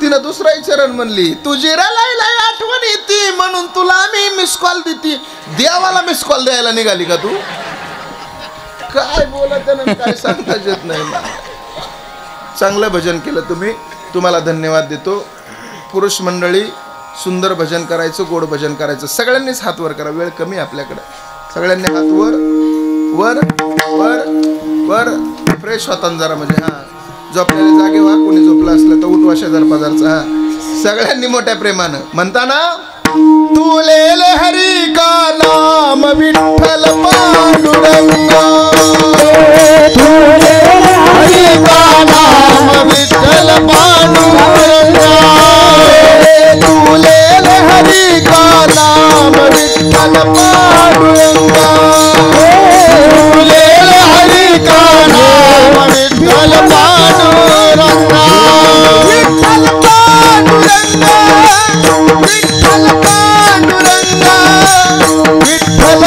तिनं दुसराही चरण म्हणली. तुझी रलाय आठवण येते म्हणून तुला मी मिस कॉल देते. देवाला मिस कॉल द्यायला निघाली का तू? काय बोलत त्यानं काय सांगताच येत नाही. चांगलं भजन केलं तुम्ही, तुम्हाला धन्यवाद देतो. पुरुष मंडळी सुंदर भजन करायचं, गोड भजन करायचं. सगळ्यांनीच हात वर करा, वेळ कमी आपल्याकडे. सगळ्यांनी हात वर वर वर वर. फ्रेश होता जरा म्हणजे. हा झोपलेले जागे व्हा, कोणी झोपलं असलं तर उठवा शेजार पाजारचा. हा सगळ्यांनी मोठ्या प्रेमानं म्हणताना. तुलेले हरी का नाम विठ्ठल पांडुरंग, तुलेले हरी का नाम विठ्ठल पांडुरंग, तुलेले हरी का नाम विठ्ठल पांडुरंग, तुलेले हरी का नाम विठ्ठल पांडुरंग, विठ्ठल पांडुरंग, विठ्ठल पांडुरंग, विठ्ठल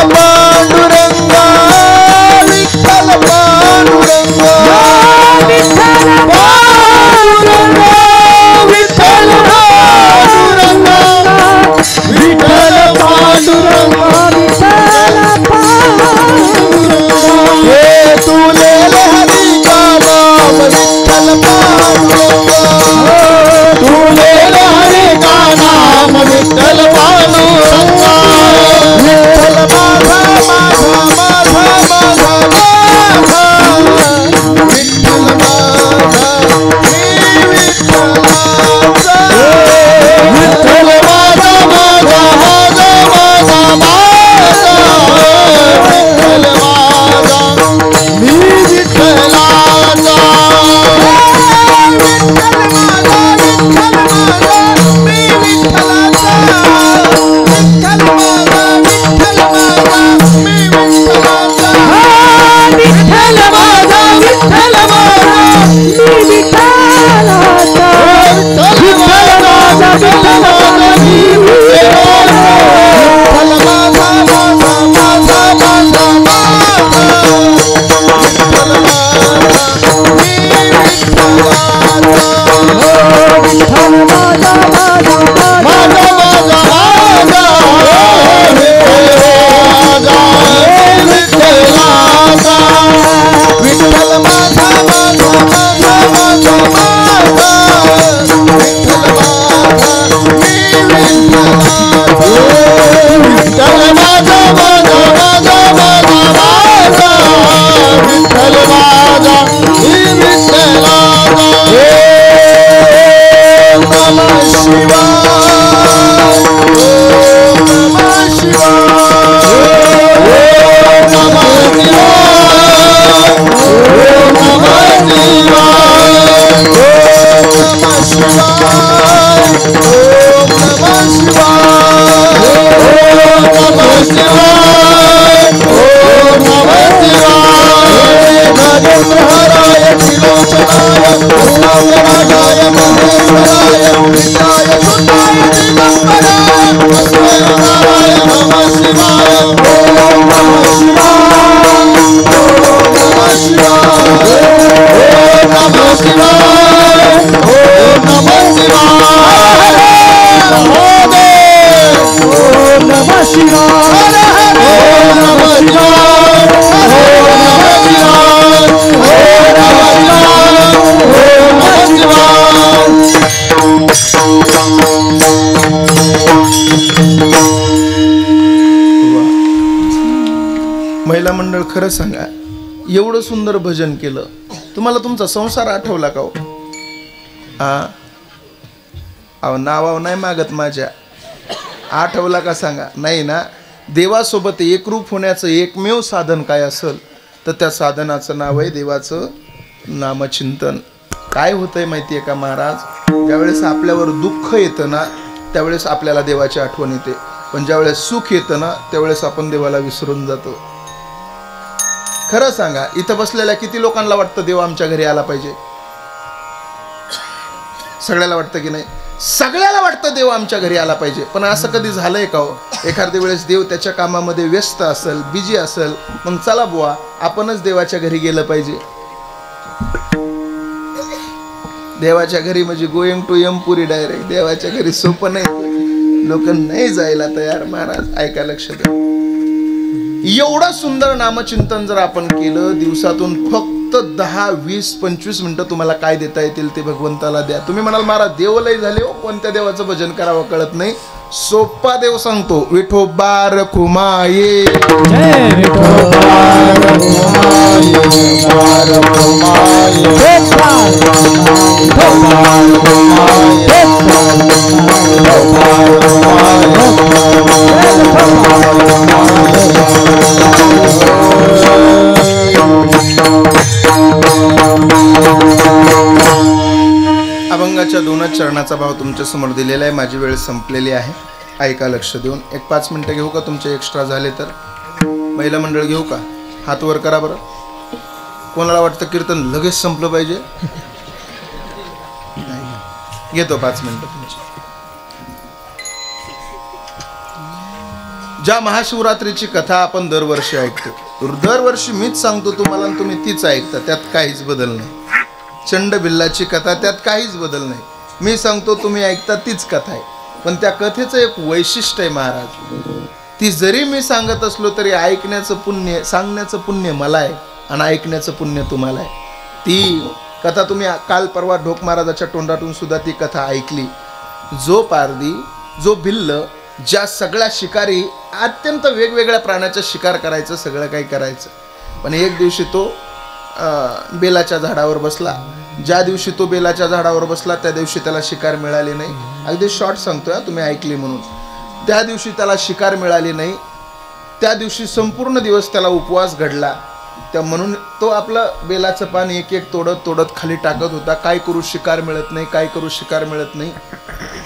महिला मंडळ खरं सांगा, एवढं सुंदर भजन केलं, तुम्हाला तुमचा संसार आठवला का हो? अहो नावाव नाही मागत माझ्या, आठवला का सांगा? नाही ना. देवासोबत एकरूप होण्याचं एकमेव साधन काय असेल तर त्या साधनाचं नाव आहे देवाचं नामचिंतन. काय होतंय माहिती आहे का महाराज, ज्यावेळेस आपल्यावर दुःख येतं ना त्यावेळेस आपल्याला देवाची आठवण येते, पण ज्यावेळेस सुख येतं ना त्यावेळेस आपण देवाला विसरून जातो. खरं सांगा, इथं बसलेल्या किती लोकांना वाटतं देव आमच्या घरी आला पाहिजे? सगळ्याला वाटतं की नाही? सगळ्याला वाटतं देव आमच्या घरी आला पाहिजे, पण असं कधी झालंय का हो? एखाद्या वेळेस देव त्याच्या कामामध्ये व्यस्त असेल, बिजी असेल, मग चला बुवा आपणच देवाच्या घरी गेलं पाहिजे. देवाच्या घरी म्हणजे गोइंग टू यमपुरी डायरेक्ट. देवाच्या घरी सोपं नाही, लोक नाही जायला तयार. महाराज ऐका, लक्ष द्या. एवढं सुंदर नामचिंतन जर आपण केलं, दिवसातून फक्त 10, 20, 25 मिनिटं तुम्हाला काय देता येतील ते भगवंताला द्या. तुम्ही म्हणाल महाराज देव लय झाले हो, कोणत्या देवाचं भजन करावं कळत नाही. सोपा देव सांगतो, विठोबा रखुमाये, जय विठोबा रखुमाये, अभंगाच्या 2च चरणाचा भाव तुमच्या समोर दिलेला आहे. माझी वेळ संपलेली आहे, ऐका लक्ष देऊन. 1-5 मिनिटं घेऊ का तुमचे एक्स्ट्रा झाले तर? महिला मंडळ घेऊ का? हात वर करा बरं. कोणाला वाटतं कीर्तन लगेच संपलं पाहिजे? घेतो 5 मिनिटं तुमची. ज्या महाशिवरात्रीची कथा आपण दरवर्षी ऐकतो, दरवर्षी मीच सांगतो तुम्हाला आणि तुम्ही तीच ऐकता, त्यात काहीच बदल नाही. चंड बिल्लाची कथा, त्यात काहीच बदल नाही. मी सांगतो तुम्ही ऐकता, तीच कथा आहे. पण त्या कथेचं एक वैशिष्ट्य आहे महाराज, ती जरी मी सांगत असलो तरी ऐकण्याचं पुण्य, सांगण्याचं पुण्य मला आहे आणि ऐकण्याचं पुण्य तुम्हाला आहे. ती कथा तुम्ही काल परवा ढोक महाराजाच्या तोंडातून सुद्धा ती कथा ऐकली. जो पारधी, जो भिल्ल, ज्या सगळ्या शिकारी अत्यंत वेगवेगळ्या प्राण्याचा शिकार करायचं, सगळं काही करायचं, पण एक दिवशी तो बेलाच्या झाडावर बसला. ज्या दिवशी तो बेलाच्या झाडावर बसला त्या दिवशी त्याला शिकार मिळाली नाही. अगदी शॉर्ट सांगतोय, तुम्ही ऐकली म्हणून. त्या दिवशी त्याला शिकार मिळाली नाही. त्या दिवशी संपूर्ण दिवस त्याला उपवास घडला. त्या म्हणून तो आपलं बेलाचं पान एक एक तोडत तोडत खाली टाकत होता. काय करू, शिकार मिळत नाही, काय करू, शिकार मिळत नाही,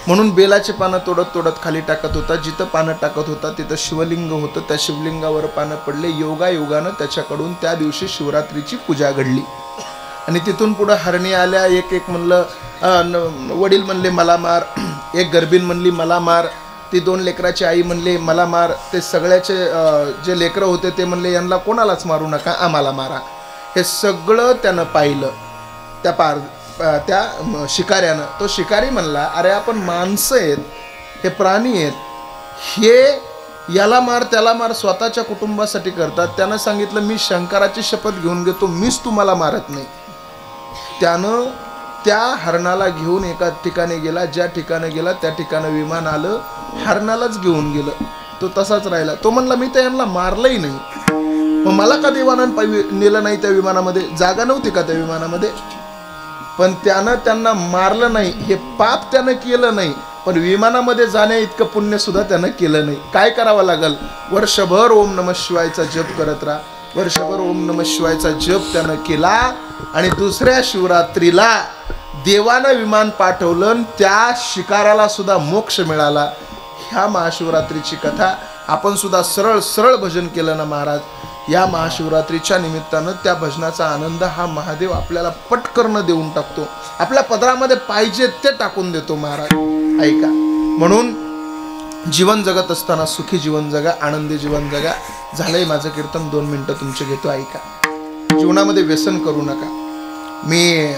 म्हणून बेलाचे पानं तोडत तोडत खाली टाकत होता. जिथं पानं टाकत होता तिथं शिवलिंग होतं. त्या शिवलिंगावर पानं पडले. योगायोगानं त्याच्याकडून त्या दिवशी शिवरात्रीची पूजा घडली. आणि तिथून पुढं हरणी आल्या. एक एक म्हणलं, वडील म्हणले मला मार, एक गर्भीण म्हणली मला मार, ती 2 लेकराची आई म्हणले मला मार. ते सगळ्याचे जे लेकरं होते ते म्हणले यांना कोणालाच मारू नका, आम्हाला मारा. हे सगळं त्यानं पाहिलं त्या शिकाऱ्यानं. तो शिकारी म्हणला, अरे आपण माणसं आहेत, हे प्राणी आहेत, हे याला मार त्याला मार स्वतःच्या कुटुंबासाठी करतात. त्यानं सांगितलं मी शंकराची शपथ घेऊन घेतो, मीच तुम्हाला मारत नाही. त्यानं त्या हरणाला घेऊन एका ठिकाणी गेला. ज्या ठिकाणी गेला त्या ठिकाणी विमान आलं, हरणालाच घेऊन गेलं. तो तसाच राहिला. तो म्हणला मी तर यांना मारलंही नाही, मग मला का देवानं नेलं नाही त्या विमानामध्ये? जागा नव्हती का त्या विमानामध्ये? पण त्यानं त्यांना मारलं नाही, हे पाप त्यानं केलं नाही, पण विमानामध्ये जाण्या इतकं पुण्य सुद्धा त्यानं केलं नाही. काय करावं लागल? वर्षभर ओम नमः शिवायचा जप करत राहा. वर्षभर ओम नमः शिवायचा जप त्यानं केला आणि दुसऱ्या शिवरात्रीला देवानं विमान पाठवलं, त्या शिकाराला सुद्धा मोक्ष मिळाला. ह्या महाशिवरात्रीची कथा आपण सुद्धा सरळ सरळ भजन केलं ना महाराज, या महाशिवरात्रीच्या निमित्तानं त्या भजनाचा आनंद हा महादेव आपल्याला पटकन देऊन टाकतो. आपल्या पदरामध्ये पाहिजे ते टाकून देतो महाराज. ऐका, म्हणून जीवन जगत असताना सुखी जीवन जगा, आनंदी जीवन जगा. झालंय माझं कीर्तन, 2 मिनिटं तुमचे घेतो, ऐका. जीवनामध्ये व्यसन करू नका. मी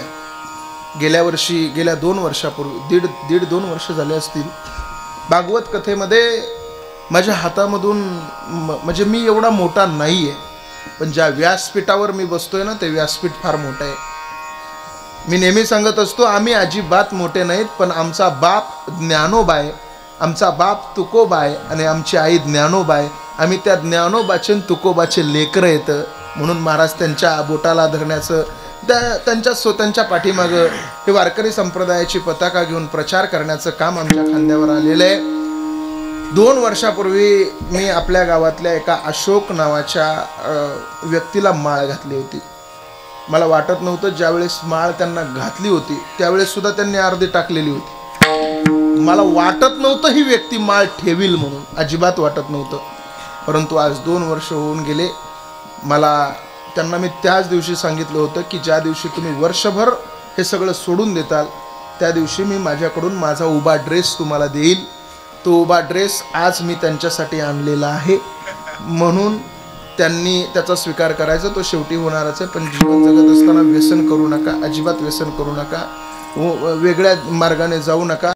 गेल्या वर्षी, गेल्या 2 वर्षापूर्वी, दीड 2 वर्ष झाले असतील, भागवत कथेमध्ये माझ्या हातामधून, म्हणजे मी एवढा मोठा नाही आहे, पण ज्या व्यासपीठावर मी बसतोय ना ते व्यासपीठ फार मोठं आहे. मी नेहमी सांगत असतो, आम्ही अजिबात मोठे नाहीत, पण आमचा बाप ज्ञानोबा आहे, आमचा बाप तुकोबा आहे आणि आमची आई ज्ञानोबा आहे आम्ही त्या ज्ञानोबाचे तुकोबाचे लेकरं येतं म्हणून महाराज त्यांच्या बोटाला धरण्याचं त्यांच्या स्वतःच्या पाठीमागं हे वारकरी संप्रदायाची पताका घेऊन प्रचार करण्याचं काम आमच्या खांद्यावर आलेलं आहे. 2 वर्षापूर्वी मी आपल्या गावातल्या एका अशोक नावाच्या व्यक्तीला माळ घातली होती. मला वाटत नव्हतं ज्यावेळेस माळ त्यांना घातली होती त्यावेळेस सुद्धा त्यांनी अर्धी टाकलेली होती. मला वाटत नव्हतं ही व्यक्ती माळ ठेवील म्हणून, अजिबात वाटत नव्हतं. परंतु आज 2 वर्ष होऊन गेले. मला त्यांना मी त्याच दिवशी सांगितलं होतं की ज्या दिवशी तुम्ही वर्षभर हे सगळं सोडून देताल त्या दिवशी मी माझ्याकडून माझा उभा ड्रेस तुम्हाला देईल. तो उभा ड्रेस आज मी त्यांच्यासाठी आणलेला आहे. म्हणून त्यांनी त्याचा स्वीकार करायचा. तो शेवटी होणारच आहे. पण जीवन जगत असताना व्यसन करू नका, अजिबात व्यसन करू नका, वेगळ्या मार्गाने जाऊ नका.